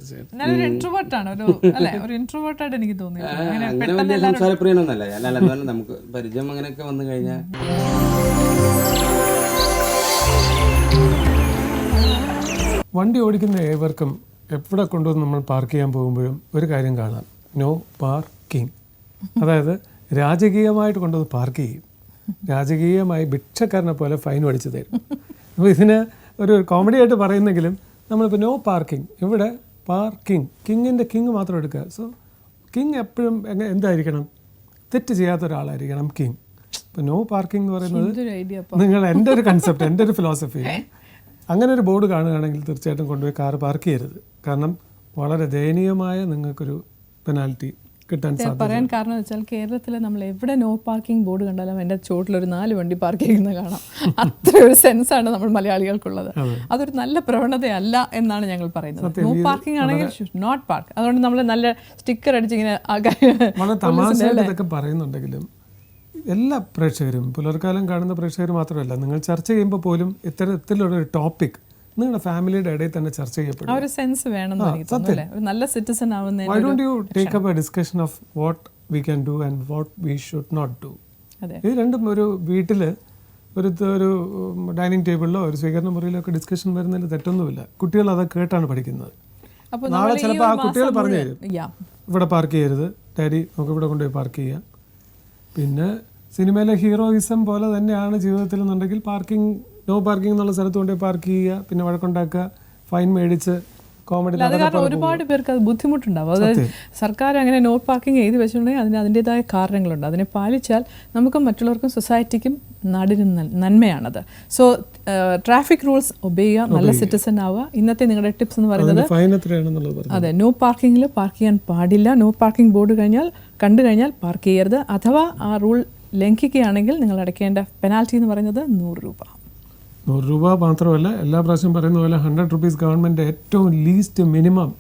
എനിക്ക് തോന്നുന്നു അങ്ങനെ വലിയ സംസാരപ്രിയനൊന്നല്ല ഞാൻ. അല്ല എന്നാലും നമുക്ക് പരിചയം അങ്ങനെയൊക്കെ വന്നു കഴിഞ്ഞാൽ വണ്ടി ഓടിക്കുന്ന ഏവർക്കും എവിടെ കൊണ്ടുവന്ന് നമ്മൾ പാർക്ക് ചെയ്യാൻ പോകുമ്പോഴും ഒരു കാര്യം കാണാം, നോ പാർക്കിംഗ്. അതായത് രാജകീയമായിട്ട് കൊണ്ടുവന്ന് പാർക്ക് ചെയ്യും, രാജകീയമായി ഭിക്ഷക്കാരനെ പോലെ ഫൈൻ അടിച്ചു തരും. അപ്പോൾ ഇതിന് ഒരു കോമഡി ആയിട്ട് പറയുന്നെങ്കിലും നമ്മളിപ്പോൾ നോ പാർക്കിംഗ്, ഇവിടെ പാർക്കിംഗ്, കിങ്ങിൻ്റെ കിങ് മാത്രം എടുക്കുക. സോ കിങ് എപ്പോഴും എന്തായിരിക്കണം, തെറ്റ് ചെയ്യാത്ത ഒരാളായിരിക്കണം കിങ്. ഇപ്പോൾ നോ പാർക്കിംഗ് എന്ന് പറയുന്നത് നിങ്ങൾ എൻ്റെ ഒരു കൺസെപ്റ്റ്, എൻ്റെ ഒരു ഫിലോസഫി, അങ്ങനെ ഒരു ബോർഡ് കാണുകയാണെങ്കിൽ തീർച്ചയായിട്ടും കൊണ്ടുപോയി കാർ പാർക്ക് ചെയ്യരുത്. കാരണം വളരെ ദയനീയമായ നിങ്ങൾക്കൊരു പെനാൽറ്റി കിട്ടാൻ സാധ്യത. പറയാൻ കാരണം വെച്ചാൽ കേരളത്തിൽ നമ്മൾ എവിടെ നോ പാർക്കിംഗ് ബോർഡ് കണ്ടാലും എൻ്റെ ചോട്ടിലൊരു 4 വണ്ടി പാർക്ക് ചെയ്യുന്നത് കാണാം. അത്ര ഒരു സെൻസാണ് നമ്മൾ മലയാളികൾക്കുള്ളത്. അതൊരു നല്ല പ്രവണതയല്ല എന്നാണ് ഞങ്ങൾ പറയുന്നത്. നോ പാർക്കിംഗ് ആണെങ്കിൽ നോട്ട് പാർക്ക്. അതുകൊണ്ട് നമ്മൾ നല്ല സ്റ്റിക്കർ അടിച്ചിങ്ങനെ വളരെ തമാശയായിട്ട് ഇതൊക്കെ പറയുന്നുണ്ടെങ്കിലും എല്ലാ പ്രേക്ഷകരും, പുലർക്കാലം കാണുന്ന പ്രേക്ഷകർ മാത്രമല്ല, നിങ്ങൾ ചർച്ച ചെയ്യുമ്പോൾ പോലും ഇത്തരത്തിലുള്ള ഒരു ടോപ്പിക് നിങ്ങളുടെ ഫാമിലിയുടെ ഇടയിൽ തന്നെ ചർച്ച ചെയ്യപ്പെടും. ആ ഒരു സെൻസ് വേണം, ഒരു നല്ല സിറ്റിസൺ ആവുന്ന. Why don't you take up a discussion of what we can do and what we should not do? ഇത് രണ്ടും ഒരു വീട്ടിൽ ഒരു ഡൈനിങ് ടേബിളിലോ ഒരു സ്വീകരണ മുറിയിലോ ഒക്കെ ഡിസ്കഷൻ വരുന്നതിൽ തെറ്റൊന്നുമില്ല. കുട്ടികൾ അത് കേട്ടാണ് പഠിക്കുന്നത്. നാളെ ചിലപ്പോൾ ആ കുട്ടികൾ പറഞ്ഞു തരും, ഇവിടെ പാർക്ക് ചെയ്യരുത് ഡാഡി, നമുക്ക് ഇവിടെ കൊണ്ടുപോയി പാർക്ക് ചെയ്യാം. പിന്നെ സിനിമയിലെ ഹീറോയിസം പോലെ തന്നെയാണ് ജീവിതത്തിൽ എന്നുണ്ടെങ്കിൽ പാർക്കിംഗ്, നോ പാർക്കിംഗ് എന്നുള്ള സ്ഥലത്ത് കൊണ്ടുപോയി പാർക്ക് ചെയ്യുക, പിന്നെ വഴക്കുണ്ടാക്കുക, ഫൈൻ മേടിച്ച് കോമഡി. അത് കാരണം ഒരുപാട് പേർക്ക് അത് ബുദ്ധിമുട്ടുണ്ടാവും. അതായത് സർക്കാർ അങ്ങനെ നോ പാർക്കിംഗ് എഴുതി വെച്ചിട്ടുണ്ടെങ്കിൽ അതിൻ്റെതായ കാരണങ്ങളുണ്ട്. അതിനെ പാലിച്ചാൽ നമുക്കും മറ്റുള്ളവർക്കും സൊസൈറ്റിക്കും നാടിനും നന്മയാണത്. സോ ട്രാഫിക് റൂൾസ് ഒബേ ചെയ്യുക, നല്ല സിറ്റിസൺ ആവുക. ഇന്നത്തെ നിങ്ങളുടെ ടിപ്സ് എന്ന് പറയുന്നത് അതെ, നോ പാർക്കിങ്ങിൽ പാർക്ക് ചെയ്യാൻ പാടില്ല. നോ പാർക്കിംഗ് ബോർഡ് കണ്ടു കഴിഞ്ഞാൽ പാർക്ക് ചെയ്യരുത്. അഥവാ ആ റൂൾ ലംഘിക്കുകയാണെങ്കിൽ നിങ്ങൾ അടയ്ക്കേണ്ട പെനാൽറ്റി എന്ന് പറയുന്നത് 100 രൂപ. 100 രൂപ മാത്രമല്ല, എല്ലാ പ്രാവശ്യം പറയുന്ന പോലെ 100 rupees ഗവൺമെൻറ് ഏറ്റവും ലീസ്റ്റ് മിനിമം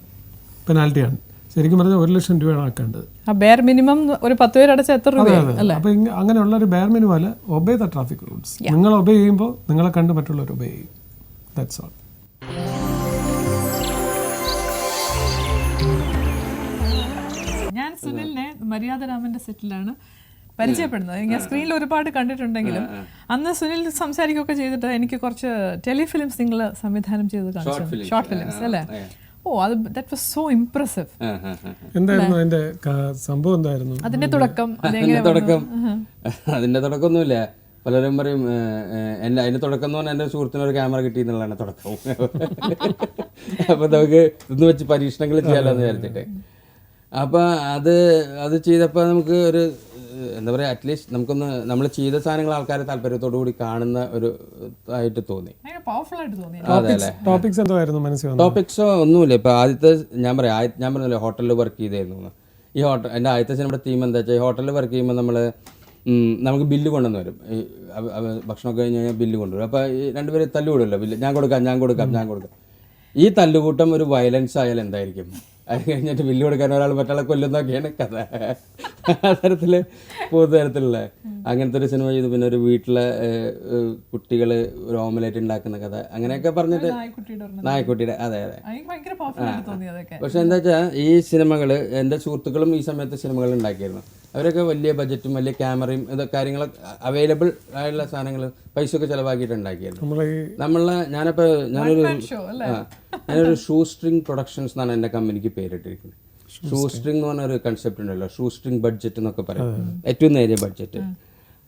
പെനാൽറ്റിയാണ്. ശരിക്കും പറഞ്ഞാൽ 1,00,000 രൂപയാണ് ആക്കേണ്ടത്. ആ ബെയർ മിനിമം ഒരു 10 പേര് അടച്ച എത്ര രൂപയാണ് അല്ലേ? അപ്പോൾ അങ്ങനെയുള്ള ഒരു ബെയർ മിനിമം അല്ല, ഒബേ ദ ട്രാഫിക് റൂൾസ്. നിങ്ങൾ ഒബേ ചെയ്യുമ്പോൾ നിങ്ങളെ കണ്ട് മറ്റുള്ളവർ ഒബേ ചെയ്യും. That's all. ഞാൻ സുനിലിനെ മര്യാദരാമന്റെ സെറ്റിലാണ് പരിചയപ്പെടുന്നത്. ഞാൻ സ്ക്രീനിൽ ഒരുപാട് കണ്ടിട്ടുണ്ടെങ്കിലും അന്ന് സുനിൽ സംസാരിക്കുകയൊക്കെ ചെയ്തിട്ട് എനിക്ക് കുറച്ച് ടെലിഫിലിംസ് നിങ്ങൾ സംവിധാനം ചെയ്ത് കാണിച്ചു, ഷോർട്ട് ഫിലിംസ് അല്ലേ? ഓ, അത് ദാറ്റ് വാസ് സോ ഇംപ്രസീവ്. എന്തായിരുന്നു അതിന്റെ സംഭവം? എന്തായിരുന്നു അതിന്റെ തുടക്കം? അതിന്റെ തുടക്കമൊന്നുമില്ല. പലരും പറയും അതിന്റെ തുടക്കം എന്ന് പറഞ്ഞാൽ എൻ്റെ സുഹൃത്തിനൊരു ക്യാമറ കിട്ടി എന്നുള്ളതാണ് തുടക്കം. അപ്പൊ നമുക്ക് ഇന്ന് വെച്ച് പരീക്ഷണങ്ങൾ ചെയ്യാലോ എന്ന് വിചാരിച്ചിട്ട്. അപ്പൊ അത് ചെയ്തപ്പോൾ നമുക്ക് ഒരു എന്താ പറയുക, അറ്റ്ലീസ്റ്റ് നമുക്കൊന്ന് നമ്മൾ ചെയ്ത സാധനങ്ങൾ ആൾക്കാരെ താല്പര്യത്തോടു കൂടി കാണുന്ന ഒരു ആയിട്ട് തോന്നി. ടോപ്പിക്സോ ഒന്നുമില്ല. ഇപ്പൊ ആദ്യത്തെ ഞാൻ പറഞ്ഞില്ലേ ഹോട്ടലിൽ വർക്ക് ചെയ്തായിരുന്നു. എൻ്റെ ആദ്യത്തെ സിനിമയുടെ തീം എന്താ വെച്ചാൽ, ഈ ഹോട്ടലിൽ വർക്ക് ചെയ്യുമ്പോൾ നമുക്ക് ബില്ല് കൊണ്ടുവന്ന് വരും. ഭക്ഷണമൊക്കെ കഴിഞ്ഞ് കഴിഞ്ഞാൽ ബില്ല് കൊണ്ടുവരും. അപ്പോൾ ഈ രണ്ടുപേരും തല്ലുകൂടുമല്ലോ, ബില്ല് ഞാൻ കൊടുക്കാം. ഈ തല്ലുകൂട്ടം ഒരു വയലൻസ് ആയാൽ എന്തായിരിക്കും? അത് കഴിഞ്ഞിട്ട് ബില്ല് കൊടുക്കാൻ ഒരാൾ മറ്റാളെ കൊല്ലുന്നൊക്കെയാണ് കഥ. പൊതുതരത്തിലുള്ള അങ്ങനത്തെ ഒരു സിനിമ ചെയ്തു. പിന്നെ ഒരു വീട്ടിലെ കുട്ടികൾ ഒരു ഓംലെറ്റ് ഉണ്ടാക്കുന്ന കഥ, അങ്ങനെയൊക്കെ പറഞ്ഞിട്ട് നായക്കുട്ടിയുടെ. അതെ. പക്ഷെ എന്താ വെച്ചാൽ ഈ സിനിമകൾ എൻ്റെ സുഹൃത്തുക്കളും ഈ സമയത്ത് സിനിമകൾ ഉണ്ടാക്കിയിരുന്നു. അവരൊക്കെ വലിയ ബജറ്റും വലിയ ക്യാമറയും കാര്യങ്ങളൊക്കെ അവൈലബിൾ ആയുള്ള സാധനങ്ങൾ പൈസ ഒക്കെ ചിലവാക്കിയിട്ട് ഉണ്ടാക്കിയിരുന്നു. ഞാനൊരു ഷൂ സ്ട്രിങ് പ്രൊഡക്ഷൻസ് എന്നാണ് എൻ്റെ കമ്പനിക്ക് പേരിട്ടിരിക്കുന്നത്. ഷൂ സ്ട്രിങ് എന്ന് പറഞ്ഞ ഒരു കൺസെപ്റ്റ് ഉണ്ടല്ലോ, ഷൂ സ്ട്രിങ് ബഡ്ജറ്റ് എന്നൊക്കെ പറയും, ഏറ്റവും നേരിയ ബഡ്ജറ്റ്.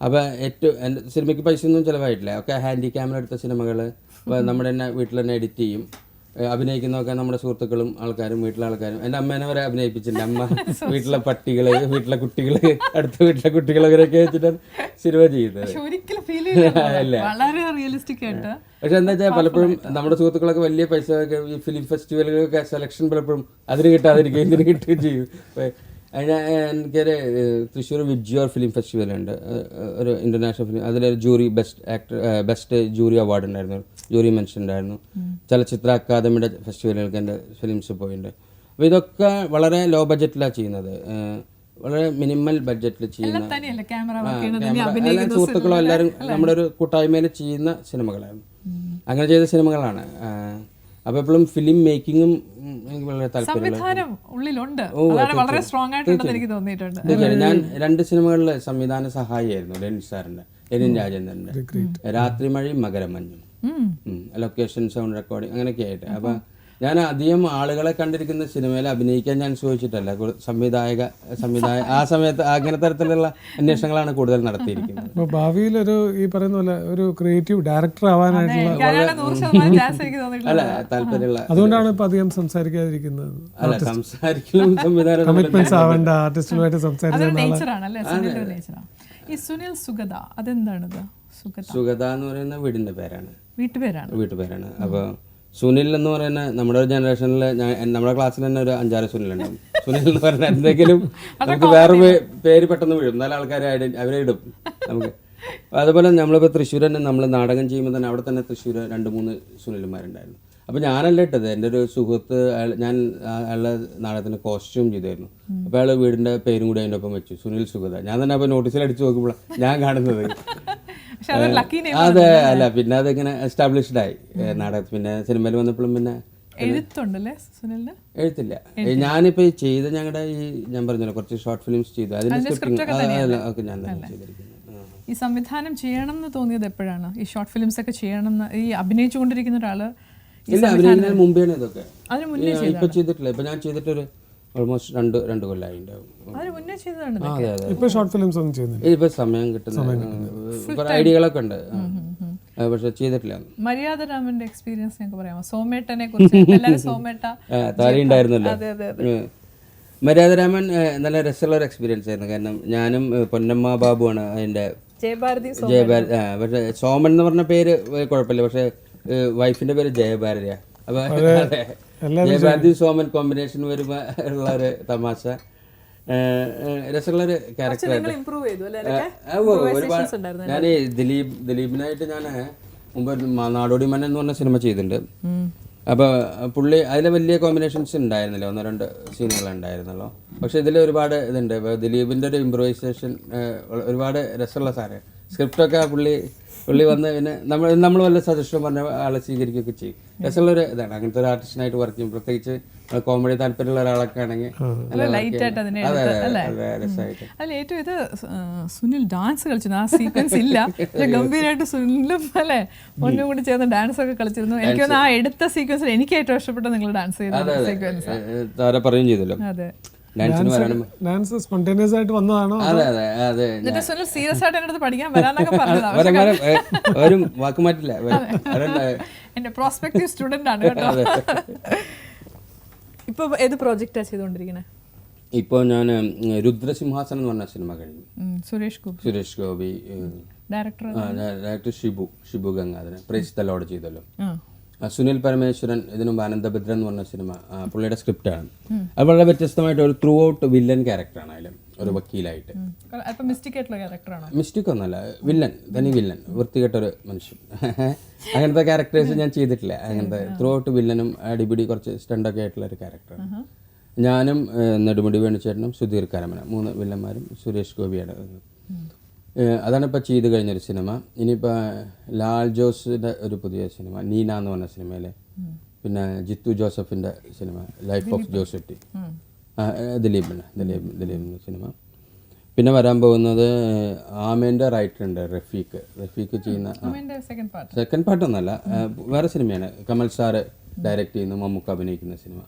അപ്പോൾ എൻ്റെ സിനിമയ്ക്ക് പൈസ ഒന്നും ചിലവായിട്ടില്ല. ഒക്കെ ഹാൻഡി ക്യാമറ എടുത്ത സിനിമകൾ നമ്മുടെ തന്നെ വീട്ടിൽ തന്നെ എഡിറ്റ് ചെയ്യും. അഭിനയിക്കുന്നതൊക്കെ നമ്മുടെ സുഹൃത്തുക്കളും ആൾക്കാരും വീട്ടിലെ ആൾക്കാരും. എൻ്റെ അമ്മേനെ വരെ അഭിനയിപ്പിച്ചിട്ടുണ്ട്. അമ്മ വീട്ടിലെ പട്ടികൾ, വീട്ടിലെ കുട്ടികൾ, അടുത്ത വീട്ടിലെ കുട്ടികളൊക്കെ വെച്ചിട്ടാണ് സിനിമ ചെയ്യുന്നത്. പക്ഷെ എന്താ വെച്ചാൽ പലപ്പോഴും നമ്മുടെ സുഹൃത്തുക്കളൊക്കെ വലിയ പൈസ ഈ ഫിലിം ഫെസ്റ്റിവലുകളൊക്കെ സെലക്ഷൻ പലപ്പോഴും അതിന് കിട്ടാതിരിക്കും, ഇതിന് കിട്ടുകയും ചെയ്യും. എനിക്കൊരു തൃശ്ശൂർ വിബ്ജിയോർ ഫിലിം ഫെസ്റ്റിവൽ ഉണ്ട്, ഒരു ഇൻ്റർനാഷണൽ ഫിലിം. അതിലൊരു ജൂറി ബെസ്റ്റ് ജൂറി അവാർഡ് ഉണ്ടായിരുന്നു, ജൂറി മെൻഷൻ ഉണ്ടായിരുന്നു. ചലച്ചിത്ര അക്കാദമിയുടെ ഫെസ്റ്റിവലുകൾക്ക് എൻ്റെ ഫിലിംസ് പോയിട്ടുണ്ട്. അപ്പോൾ ഇതൊക്കെ വളരെ ലോ ബഡ്ജറ്റിലാണ് ചെയ്യുന്നത്, വളരെ മിനിമൽ ബഡ്ജറ്റിൽ ചെയ്യുന്ന സുഹൃത്തുക്കളും എല്ലാവരും നമ്മുടെ ഒരു കൂട്ടായ്മയിൽ ചെയ്യുന്ന സിനിമകളായിരുന്നു. അങ്ങനെ ചെയ്ത സിനിമകളാണ്. അപ്പോൾ എപ്പോഴും ഫിലിം മേക്കിങ്ങും എനിക്ക് വളരെ താല്പര്യമുള്ള സംവിധാനം ഉള്ളിലുണ്ട്, അതാണ് വളരെ സ്ട്രോങ് ആയിട്ടുണ്ടെന്ന് എനിക്ക് തോന്നിയിട്ടുണ്ട്. തീർച്ചയായും ഞാൻ 2 സിനിമകളിൽ സംവിധാന സഹായിയായിരുന്നു. ലെനിൻ രാജേന്ദ്രൻ്റെ രാത്രി മഴയും മകരമഞ്ഞും, ലൊക്കേഷൻ സൗണ്ട് റെക്കോർഡിങ് അങ്ങനെയൊക്കെ ആയിട്ട്. അപ്പം ഞാൻ അധികം ആളുകളെ കണ്ടിരിക്കുന്ന സിനിമയിൽ അഭിനയിക്കാൻ ഞാൻ ചോദിച്ചിട്ടല്ല, ആ സമയത്ത് അങ്ങനെ തരത്തിലുള്ള അന്വേഷണങ്ങളാണ് കൂടുതൽ നടത്തിയിരിക്കുന്നത്. അപ്പോൾ ഭാവിയിലൊരു ഈ പറയുന്ന പോലെ ഒരു ക്രിയേറ്റീവ് ഡയറക്ടർ ആവാനായിട്ടുള്ള അയാളെ 100% chance എനിക്ക് തോന്നിയിട്ടുണ്ട്. അല്ല താല്പര്യമുള്ള അതുകൊണ്ടാണ് ഇപ്പൊ അധികം സംസാരിക്കാതിരിക്കുന്നത്. അല്ല സംസാരിക്കലും സംവിധാനം കമ്മിറ്റ്മെന്റ്സ് ആവേണ്ട ആർട്ടിസ്റ്റുമായിട്ട് അതൊരു സംസാരിക്കുന്ന നേച്ചറാണ് അല്ലേ, സുനിലിന്റെ നേച്ചറാണ്. ഈ സുനിൽ സുഗത അതെന്താണിത്? സുഗത എന്ന് പറയുന്ന വീടിന്റെ പേരാണ്, വീട്ടുപേരാണ്. അപ്പോൾ സുനിൽ എന്ന് പറയുന്ന നമ്മുടെ ഒരു ജനറേഷനിൽ നമ്മുടെ ക്ലാസ്സിൽ തന്നെ ഒരു 5-6 സുനിലുണ്ടാവും. സുനിൽ എന്ന് പറഞ്ഞാൽ എന്തെങ്കിലും നമുക്ക് വേറെ പേര് പെട്ടെന്ന് വീഴും, നല്ല ആൾക്കാരെ അവരെ ഇടും നമുക്ക്. അതുപോലെ നമ്മളിപ്പോൾ തൃശ്ശൂർ തന്നെ നമ്മൾ നാടകം ചെയ്യുമ്പോൾ തന്നെ അവിടെ തന്നെ തൃശ്ശൂർ 2-3 സുനിൽമാരുണ്ടായിരുന്നു. അപ്പോൾ ഞാനല്ല ഇട്ടത്, എൻ്റെ ഒരു സുഹൃത്ത് ഞാൻ അയാളുടെ നാടകത്തിന് കോസ്റ്റ്യൂം ചെയ്തായിരുന്നു. അപ്പോൾ അയാൾ വീടിൻ്റെ പേരും കൂടി അതിൻ്റെ ഒപ്പം വെച്ചു, സുനിൽ സുഗത. ഞാൻ തന്നെ അപ്പോൾ നോട്ടീസിൽ അടിച്ച് നോക്കുമ്പോൾ ഞാൻ കാണുന്നത് അതെ അല്ല, പിന്നെ അതിങ്ങനെ എസ്റ്റാബ്ലിഷ്ഡ് ആയി നാടകത്തിൽ. പിന്നെ സിനിമയിൽ വന്നപ്പോഴും പിന്നെ എഴുത്തുണ്ടല്ലേ സുനിലിന്? എഴുത്തില്ല. ഞാനിപ്പോൾ ഈ ചെയ്ത ഞങ്ങളുടെ ഞാൻ പറഞ്ഞല്ലോ കുറച്ച് ഷോർട്ട് ഫിലിംസ് ചെയ്തു, അതിൻ്റെ സ്ക്രിപ്റ്റിംഗ് ഒക്കെ ഞാൻ തന്നെ ചെയ്തിരിക്കുന്നത്. ഈ സംവിധാനം ചെയ്യണം എന്ന് തോന്നിയത് എപ്പോഴാണ്? ഈ ഷോർട്ട് ഫിലിംസ് ഒക്കെ ചെയ്യണം എന്ന് ഈ അഭിനയിച്ചുകൊണ്ടിരിക്കുന്ന ഒരാള്? ഇല്ല, അഭിനയിക്കുന്നതിന് മുമ്പേയാണ് ഇതൊക്കെ. ഇപ്പൊ ചെയ്തിട്ടില്ല, ഇപ്പൊ ഞാൻ ചെയ്തിട്ടൊരു ഓൾമോസ്റ്റ് 2 കൊല്ലമായി ഉണ്ടാവും. അതെ അതെ. ഇപ്പൊ ഷോർട്ട് ഫിലിംസ് ഒന്നും ചെയ്യുന്നില്ല, ഇപ്പൊ സമയം കിട്ടുന്ന ഐഡിയകളൊക്കെ ഉണ്ട്, പക്ഷെ ചെയ്തിട്ടില്ല. മര്യാദരാമന്റെ എക്സ്പീരിയൻസ് ഞങ്ങൾക്ക് പറയാമോ? സോമേട്ടനെ കുറിച്ച് എല്ലാവരും സോമേട്ട താരി ഉണ്ടായിരുന്നല്ലോ. മര്യാദരാമൻ നല്ല രസമുള്ള ഒരു എക്സ്പീരിയൻസ് ആയിരുന്നു. കാരണം ഞാനും പൊന്നമ്മ ബാബുവാണ് അതിന്റെ ജയഭാരതി. പക്ഷെ സോമൻ എന്ന് പറഞ്ഞ പേര് കുഴപ്പമില്ല, പക്ഷെ വൈഫിന്റെ പേര് ജയഭാരതിയ. അപ്പൊ ജയഭാരതി സോമൻ കോമ്പിനേഷൻ വരുമ്പോ ഉള്ള ഒരു തമാശ രസമുള്ളൊരു ക്യാരക്ടറായിട്ട്. ഞാൻ ദിലീപിനായിട്ട് ഞാൻ മുമ്പ് നാടോടി മന്നൻ എന്ന് പറഞ്ഞ സിനിമ ചെയ്തിട്ടുണ്ട്. അപ്പോൾ പുള്ളി അതിൽ വലിയ കോമ്പിനേഷൻസ് ഉണ്ടായിരുന്നില്ല, 1-2 സീനുകൾ ഉണ്ടായിരുന്നല്ലോ. പക്ഷെ ഇതിൽ ഒരുപാട് ഇതുണ്ട്. ദിലീപിൻ്റെ ഒരു ഇംപ്രൂവൈസേഷൻ ഒരുപാട് രസമുള്ള സാധനം. സ്ക്രിപ്റ്റൊക്കെ പുള്ളി വന്ന് പിന്നെ നമ്മൾ വല്ല സജഷൻ പറഞ്ഞ ആളെ സ്വീകരിക്കുകയൊക്കെ ചെയ്യും. രസമുള്ളൊരു ഇതാണ്. അങ്ങനത്തെ ഒരു ആർട്ടിസ്റ്റിനായിട്ട് വർക്ക് ചെയ്യും, പ്രത്യേകിച്ച് കോമഡി താല്പര്യമുള്ള ഒരാളൊക്കെ ആണെങ്കിൽ രസമായിട്ട്. അല്ല ഏറ്റവും ഇത് സുനിൽ ഡാൻസ് കളിച്ചിരുന്നു, ആ സീക്വൻസ് ഇല്ല, പക്ഷെ ഗംഭീരമായിട്ട് സുനിലും അല്ലെ ഒന്നും കൂടി ചേർന്ന് ഡാൻസ് ഒക്കെ കളിച്ചിരുന്നു. എനിക്ക് തോന്നുന്നു ആ എടുത്ത സീക്വൻസിൽ എനിക്ക് ഏറ്റവും ഇഷ്ടപ്പെട്ട നിങ്ങൾ ഡാൻസ് ചെയ്ത സീക്വൻസ്. പറയുകയും ചെയ്തല്ലോ. അതെ, ഡാൻസ് സ്പോണ്ടേനിയസ് ആയിട്ട് വന്നതാണോ? എന്നിട്ട് സുനിൽ സീരിയസ് ആയിട്ട് എൻ്റെ അടുത്ത് പഠിക്കാൻ വരാനൊക്കെ പറഞ്ഞതാണ്. ഒരു വാക്ക് മാറ്റില്ല, എന്റെ പ്രോസ്പെക്റ്റീവ് സ്റ്റുഡന്റ് ആണ് കേട്ടോ. ഇപ്പൊ ഏത് പ്രോജക്റ്റാ ചെയ്തുകൊണ്ടിരിക്കുന്നത്? ഇപ്പോൾ ഞാൻ രുദ്രസിംഹാസനം എന്ന് പറഞ്ഞ സിനിമ കഴിഞ്ഞു. Suresh Gopi director Shibu Gangadharan praise the Lord ചെയ്തല്ലോ. സുനിൽ പരമേശ്വരൻ ഇതിനു മുമ്പ് അനന്തഭദ്രൻ എന്ന് പറഞ്ഞ സിനിമ പുള്ളിയുടെ സ്ക്രിപ്റ്റാണ്. അത് വളരെ വ്യത്യസ്തമായിട്ട് ഒരു ത്രൂ ഔട്ട് വില്ലൻ ക്യാരക്ടറാണ്. അതിലും ഒരു വക്കീലായിട്ട് മിസ്റ്റേക്ക് ഒന്നല്ല, തനി വില്ലൻ, വൃത്തികെട്ടൊരു മനുഷ്യൻ. അങ്ങനത്തെ ക്യാരക്ടേഴ്സ് ഞാൻ ചെയ്തിട്ടില്ല. അങ്ങനത്തെ ത്രൂ ഔട്ട് വില്ലനും അടിപിടി കുറച്ച് സ്റ്റണ്ടൊക്കെ ആയിട്ടുള്ള ഒരു ക്യാരക്ടറാണ്. ഞാനും നെടുമുടി വേണുചേട്ടനും സുധീർ കരമന 3 വില്ലന്മാരും സുരേഷ് ഗോപിയാണ്. അതാണ് ഇപ്പോൾ ചെയ്ത് കഴിഞ്ഞൊരു സിനിമ. ഇനിയിപ്പോൾ ലാൽ ജോസിൻ്റെ ഒരു പുതിയ സിനിമ നീന എന്ന് പറഞ്ഞ സിനിമയിലെ, പിന്നെ ജിത്തു ജോസഫിൻ്റെ സിനിമ ലൈഫ് ഓഫ് ജോസെട്ടി, ദിലീപിൻ്റെ സിനിമ. പിന്നെ വരാൻ പോകുന്നത് ആമേൻ്റെ റൈറ്റർ ഉണ്ട് റഫീഖ് ചെയ്യുന്ന സെക്കൻഡ് പാർട്ടൊന്നല്ല, വേറെ സിനിമയാണ്. കമൽ സാറ് ഡയറക്റ്റ് ചെയ്യുന്ന, മമ്മൂക്ക അഭിനയിക്കുന്ന സിനിമ.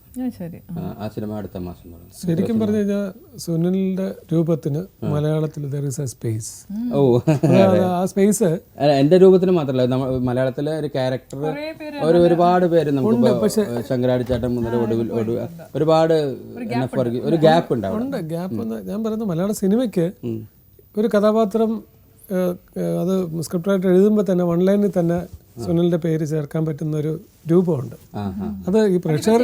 ആ സിനിമ അടുത്ത മാസം തുടങ്ങും. ശരിക്കും പറഞ്ഞു കഴിഞ്ഞാൽ സുനിലിന്റെ രൂപത്തിന് മലയാളത്തിൽ സ്പേസ്. ആ സ്പേസ് എന്റെ രൂപത്തിന് മാത്രമല്ല, മലയാളത്തിലെ ഒരു ക്യാരക്ടർ ഒരുപാട് പേര് നമുക്ക് ശങ്കരാടിച്ചാട്ടം മുതൽ ഒടുവിൽ ഒരുപാട് ഒരു ഗ്യാപ്പ് ഉണ്ടാവും. ഗ്യാപ്പ് ഞാൻ പറയുന്നത് മലയാള സിനിമയ്ക്ക് ഒരു കഥാപാത്രം അത് സ്ക്രിപ്റ്റായിട്ട് എഴുതുമ്പോൾ തന്നെ 1 ലൈനിൽ തന്നെ സുനിലിന്റെ പേര് ചേർക്കാൻ പറ്റുന്ന ഒരു രൂപമുണ്ട്. അത് ഈ പ്രേക്ഷകർ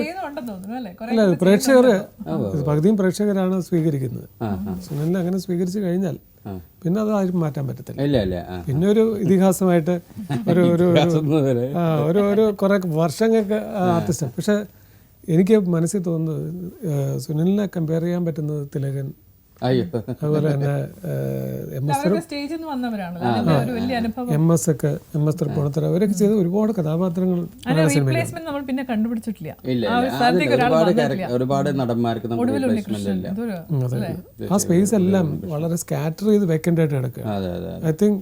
പകുതിയും പ്രേക്ഷകരാണ് സ്വീകരിക്കുന്നത്. സുനിലിനെ അങ്ങനെ സ്വീകരിച്ചു കഴിഞ്ഞാൽ പിന്നെ അത് ആരും മാറ്റാൻ പറ്റത്തില്ല. പിന്നെ ഒരു ഇതിഹാസമായിട്ട് ഒരു കുറെ വർഷങ്ങൾക്ക് ആർട്ടിസ്റ്റ്. പക്ഷെ എനിക്ക് മനസ്സിൽ തോന്നുന്നത് സുനിലിനെ കമ്പയർ ചെയ്യാൻ പറ്റുന്നത് തിലകൻ, അയ്യോ അതുപോലെ തന്നെ അവരൊക്കെ സ്റ്റേജിൽ നിന്ന് വന്നവരാണല്ലോ അതിന്റെ ഒരു വലിയ അനുഭവം. എം എസ് തൃപ്പൂണിത്തുറ അവരൊക്കെ ചെയ്ത ഒരുപാട് കഥാപാത്രങ്ങൾ അതിന്റെ റീപ്ലേസ്മെന്റ് നമ്മൾ പിന്നെ കണ്ടുപിടിച്ചിട്ടില്ല. ഇല്ല ആ ഒരു സ്ഥലത്തേക്ക് ഒരാൾ വന്നിട്ടില്ല. ഒരുപാട് നടന്മാർക്ക് നമ്മൾ replacement ഇല്ല. ഇതൊരു ആ സ്പേസ് എല്ലാം വളരെ സ്കാറ്റർ ചെയ്ത് വേക്കൻ്റ് ആയിട്ട് കിടക്കുക. അതെ അതെ I think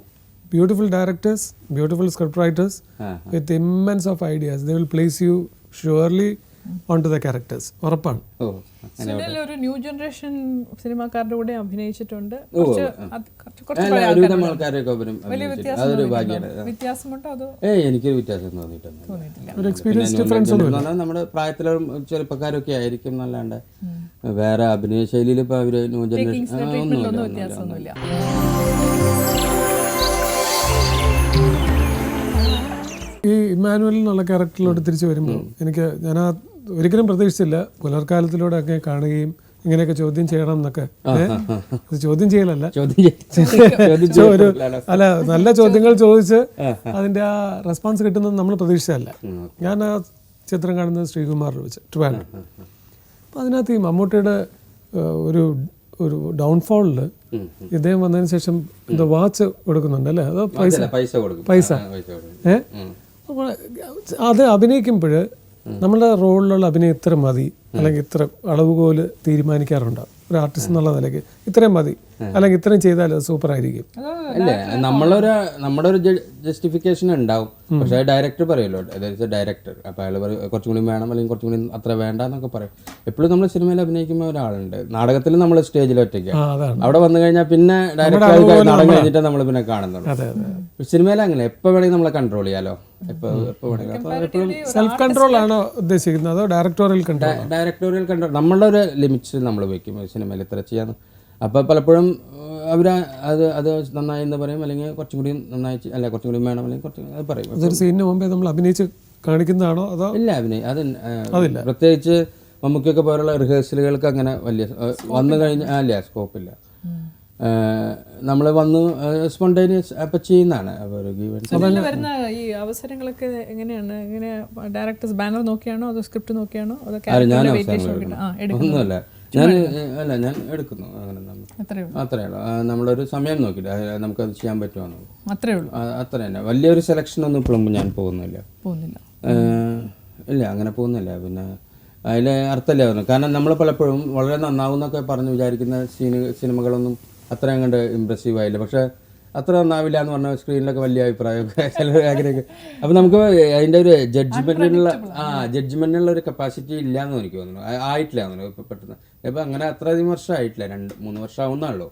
beautiful directors, beautiful script writers with immense of ideas. They will place you surely onto the characters. ഉറപ്പാണ്. ഓ സുനിൽ ഒരു ന്യൂ ജനറേഷൻ സിനിമാക്കാരുടെ കൂടെ അഭിനയിച്ചിട്ടുണ്ട്. ഒരുവിധം ആൾക്കാരൊക്കെ അതൊരു ഭാഗ്യമാണ്. വ്യത്യാസമുണ്ടോ അതോ? എനിക്കൊരു വ്യത്യാസം തോന്നിയിട്ടൊന്നും തോന്നിയിട്ടില്ല. ഒരു എക്സ്പീരിയൻസ് ഡിഫറൻസ് ഒന്നും നമ്മുടെ പ്രായത്തിലും ചെറുപ്പക്കാരൊക്കെ ആയിരിക്കും എന്നല്ലാണ്ട് വേറെ അഭിനയ ശൈലിയിൽ ഇപ്പൊ അവര് ന്യൂ ജനറേഷൻ ഒന്നും വ്യത്യാസമൊന്നുമില്ല. ഈ ഇമ്മാനുവൽ എന്നുള്ള ക്യാരക്ടറിലോട്ട് തിരിച്ചു വരുമ്പോൾ ഞാൻ ഒരിക്കലും പ്രതീക്ഷിച്ചില്ല പുലർക്കാലത്തിലൂടെ ഒക്കെ കാണുകയും ഇങ്ങനെയൊക്കെ ചോദ്യം ചെയ്യണം എന്നൊക്കെ. ഇത് ചോദ്യം ചെയ്യലല്ല, ഒരു അല്ല നല്ല ചോദ്യങ്ങൾ ചോദിച്ച് അതിന്റെ ആ റെസ്പോൺസ് കിട്ടുന്നത് നമ്മൾ പ്രതീക്ഷിച്ചതല്ല. ഞാൻ ആ ചിത്രം കാണുന്നത് ശ്രീകുമാറിൽ വെച്ച് ട്രിവാൻഡ്രം. അപ്പം അതിനകത്ത് ഈ മമ്മൂട്ടിയുടെ ഒരു ഒരു ഡൗൺഫോളിൽ ഇദ്ദേഹം വന്നതിന് ശേഷം എന്താ വാച്ച് കൊടുക്കുന്നുണ്ട് അല്ലേ, അതോ പൈസ അപ്പോൾ അത് അഭിനയിക്കുമ്പോൾ നമ്മുടെ റോളിലുള്ള അഭിനയം ഇത്ര മതി അല്ലെങ്കിൽ ഇത്ര അളവുകോല് തീരുമാനിക്കാറുണ്ടാവും ഒരു ആർട്ടിസ്റ്റ് എന്നുള്ള നിലയ്ക്ക്. ഇത്രയും മതി അല്ലെങ്കിൽ ഇത്രയും ചെയ്താൽ അത് സൂപ്പർ ആയിരിക്കും. അല്ലേ നമ്മുടെ ഒരു ജസ്റ്റിഫിക്കേഷൻ ഉണ്ടാവും. പക്ഷേ ഡയറക്ടർ പറയുമല്ലോ, ഡയറക്ടർ അപ്പോൾ അയാൾ കുറച്ചും കൂടി വേണം അല്ലെങ്കിൽ കുറച്ചും കൂടി അത്ര വേണ്ട എന്നൊക്കെ പറയും. എപ്പോഴും നമ്മൾ സിനിമയിൽ അഭിനയിക്കുമ്പോൾ ഒരാളുണ്ട്, നാടകത്തിൽ നമ്മൾ സ്റ്റേജിൽ ഒറ്റയ്ക്ക്, അവിടെ വന്നു കഴിഞ്ഞാൽ പിന്നെ ഡയറക്ടർ നാടകം കഴിഞ്ഞിട്ട് നമ്മൾ പിന്നെ കാണുന്നുള്ളൂ. സിനിമയിൽ അങ്ങനെ എപ്പോൾ വേണമെങ്കിൽ നമ്മളെ കൺട്രോൾ ചെയ്യാലോ, എപ്പോൾ വേണമെങ്കിൽ. സെൽഫ് കൺട്രോൾ ആണോ ഉദ്ദേശിക്കുന്നത് അതോ ഡയറക്ടോറിയൽ കൺട്രോൾ? ഡയറക്ടോറിയൽ കൺട്രോൾ നമ്മളുടെ ഒരു ലിമിറ്റ്സ് നമ്മൾ വെക്കും സിനിമയിൽ ഇത്ര ചെയ്യാന്ന്. അപ്പോൾ പലപ്പോഴും അവർ അത് നന്നായി എന്ന് പറയും, അല്ലെങ്കിൽ കുറച്ചും കൂടി നന്നായി അല്ല കുറച്ചും കൂടി വേണം അല്ലെങ്കിൽ കുറച്ചും അത് പറയും. അതൊരു സീനിന് മുമ്പേ നമ്മൾ അഭിനയിച്ച് കാണിക്കുന്നതാണോ അതോ? ഇല്ല, അതില്ല. പ്രത്യേകിച്ച് മമ്മൂക്കൊക്കെ പോലുള്ള റിഹേഴ്സലുകൾക്ക് അങ്ങനെ വലിയ വന്നു കഴിഞ്ഞാൽ അല്ല സ്കോപ്പില്ല. നമ്മൾ വന്ന് സ്പോണ്ടേനിയസ് അപ്പം ചെയ്യുന്നതാണ്. വരുന്ന ഈ അവസരങ്ങളൊക്കെ എങ്ങനെയാണ്? എങ്ങനെ ഡയറക്ടേഴ്സ് ബാനർ നോക്കിയാണോ അതോ സ്ക്രിപ്റ്റ് നോക്കിയാണോ അതോ? ഒന്നുമല്ല, ഞാൻ എടുക്കുന്നു അങ്ങനെ അത്രേ ഉള്ളൂ. നമ്മളൊരു സമയം നോക്കിയിട്ട് നമുക്കത് ചെയ്യാൻ പറ്റുമോ അത്രേ ഉള്ളൂ. അത്ര തന്നെ. വലിയൊരു സെലക്ഷൻ ഒന്നും ഇപ്പോഴും ഞാൻ പോകുന്നില്ല. ഇല്ല അങ്ങനെ പോകുന്നില്ല. പിന്നെ അതിൽ അർത്ഥമില്ല പറഞ്ഞു. കാരണം നമ്മൾ പലപ്പോഴും വളരെ നന്നാവുന്നൊക്കെ പറഞ്ഞ് വിചാരിക്കുന്ന സിനിമകളൊന്നും അത്രയും കണ്ട് ഇമ്പ്രസീവ് ആയില്ല. പക്ഷേ അത്ര നന്നാവില്ല എന്ന് പറഞ്ഞാൽ സ്ക്രീനിലൊക്കെ വലിയ അഭിപ്രായമൊക്കെ ചിലർ ആഗ്രഹിക്കും. അപ്പം നമുക്ക് അതിൻ്റെ ഒരു ജഡ്ജ്മെൻറ്റിനുള്ള ഒരു കപ്പാസിറ്റി ഇല്ല എന്ന് എനിക്ക് തോന്നുന്നു, ആയിട്ടില്ല എന്ന് തോന്നുന്നു പെട്ടെന്ന്. ഇപ്പം അങ്ങനെ അത്രയധികം വർഷം ആയിട്ടില്ല, 2-3 വർഷം ആവുന്നുള്ളൂ.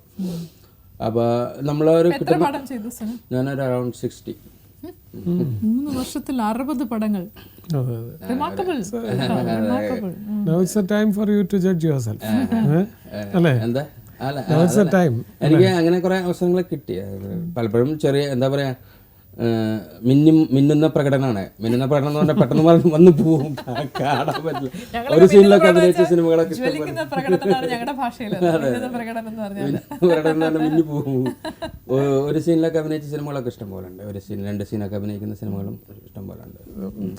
അപ്പോൾ നമ്മളൊരു ഞാനൊരു അറൗണ്ട് 60. 3 വർഷത്തിൽ 60 പടങ്ങൾ. എന്താ എനിക്ക് അങ്ങനെ കുറെ അവസരങ്ങൾ കിട്ടി. പലപ്പോഴും ചെറിയ എന്താ പറയാ മിന്നുന്ന പ്രകടനമാണ്. മിന്നുന്ന പ്രകടനം എന്ന് പറഞ്ഞാൽ പെട്ടെന്ന് വന്ന് പോവും, കാണാൻ പറ്റില്ല. ഒരു സീനിലൊക്കെ അഭിനയിച്ച സിനിമകളൊക്കെ മിന്നി പോവും. ഒരു സീനിലൊക്കെ അഭിനയിച്ച സിനിമകളൊക്കെ ഇഷ്ടം പോലെ ഉണ്ട്. ഒരു സീൻ 2 സീനൊക്കെ അഭിനയിക്കുന്ന സിനിമകളും ഇഷ്ടം പോലെ ഉണ്ട്.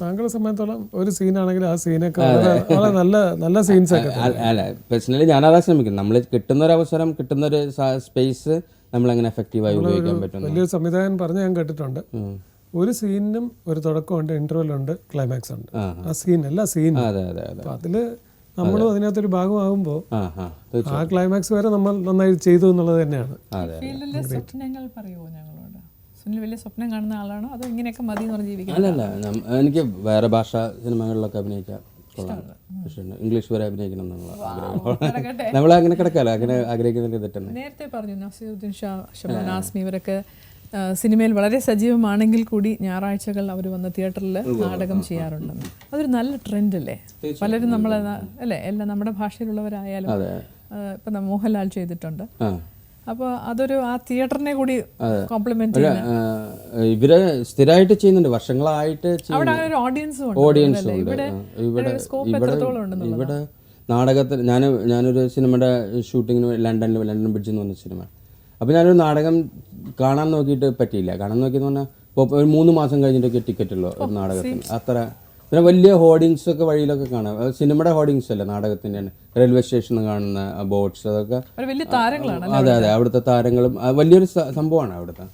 താങ്കളെ സംബന്ധിച്ചോളം ഒരു സീനാണെങ്കിൽ ആ സീനൊക്കെ നല്ല സീൻസ് ഒക്കെ അല്ല പേഴ്സണലി ഞാനതാ ശ്രമിക്കുന്നത്. നമ്മൾ കിട്ടുന്ന ഒരു അവസരം, കിട്ടുന്ന ഒരു സ്പേസ് നമ്മളെങ്ങനെ എഫക്റ്റീവായി ഉപയോഗിക്കാൻ പറ്റും. വലിയൊരു സംവിധായകൻ പറഞ്ഞ് ഞാൻ കേട്ടിട്ടുണ്ട്, ഒരു സീനിനും ഒരു തുടക്കമുണ്ട്, ഇന്റർവെല്ലുണ്ട്, ക്ലൈമാക്സ് ഉണ്ട്. ആ സീൻ എല്ലാ സീനും. അതില് നമ്മളും അതിനകത്തൊരു ഭാഗമാകുമ്പോൾ ആ ക്ലൈമാക്സ് വരെ നമ്മൾ നന്നായി ചെയ്തു എന്നുള്ളത് തന്നെയാണ്. സ്വപ്നങ്ങൾ പറയുമോ ഞങ്ങളോട്? സുനിൽ വലിയ സ്വപ്നം കാണുന്ന ആളാണോ അതോ ഇങ്ങനെയൊക്കെ മതി എന്ന് പറഞ്ഞ് ജീവിക്കാൻ? അല്ലല്ല, എനിക്ക് വേറെ ഭാഷാ സിനിമകളിലൊക്കെ അഭിനയിക്കാം, ഇംഗ്ലീഷ് വരെ അഭിനയിക്കണം എന്നുള്ള ആഗ്രഹം. നമ്മൾ അങ്ങനെ കിടക്കാലോ, അങ്ങനെ ആഗ്രഹിക്കുന്ന തെറ്റന്നെ. നേരത്തെ പറഞ്ഞു നസീറുദ്ദീൻ ഷാ, ഷബാന ആസ്മി ഇവരൊക്കെ സിനിമയിൽ വളരെ സജീവമാണെങ്കിൽ കൂടി ഞായറാഴ്ചകൾ അവർ വന്ന് തിയേറ്ററിൽ നാടകം ചെയ്യാറുണ്ടെന്ന്. അതൊരു നല്ല ട്രെൻഡ് അല്ലേ? പലരും നമ്മളെ അല്ലേ എല്ലാം നമ്മുടെ ഭാഷയിലുള്ളവരായാലും ഇപ്പം മോഹൻലാൽ ചെയ്തിട്ടുണ്ട്. അപ്പോൾ അതൊരു ആ തിയേറ്ററിനെ കൂടി കോംപ്ലിമെന്റ് ഇവര് സ്ഥിരമായിട്ട് ചെയ്യുന്നുണ്ട്, വർഷങ്ങളായിട്ട് ഓഡിയൻസും ഉണ്ട്. ഇവിടെ നാടകത്തിൽ ഞാനൊരു സിനിമയുടെ ഷൂട്ടിങ്ങിന് ലണ്ടൻ ബ്രിഡ്ജ് എന്ന് പറഞ്ഞ സിനിമ. അപ്പോൾ ഞാനൊരു നാടകം കാണാൻ നോക്കിയിട്ട് പറ്റിയില്ല. കാണാൻ നോക്കിയെന്ന് പറഞ്ഞാൽ ഇപ്പോൾ ഒരു 3 മാസം കഴിഞ്ഞിട്ടൊക്കെ ടിക്കറ്റ് ഉള്ളൂ ഒരു നാടകത്തിന്. അത്ര പിന്നെ വലിയ ഹോർഡിങ്സ് ഒക്കെ വഴിയിലൊക്കെ കാണാം. സിനിമയുടെ ഹോർഡിങ്സ് അല്ല, നാടകത്തിൻ്റെയാണ്. റെയിൽവേ സ്റ്റേഷനിൽ കാണുന്ന ബോർഡ്സ് അതൊക്കെ വലിയ താരങ്ങളാണ്. അതെ അതെ, അവിടുത്തെ താരങ്ങളും വലിയൊരു സംഭവമാണ് അവിടുത്തെ.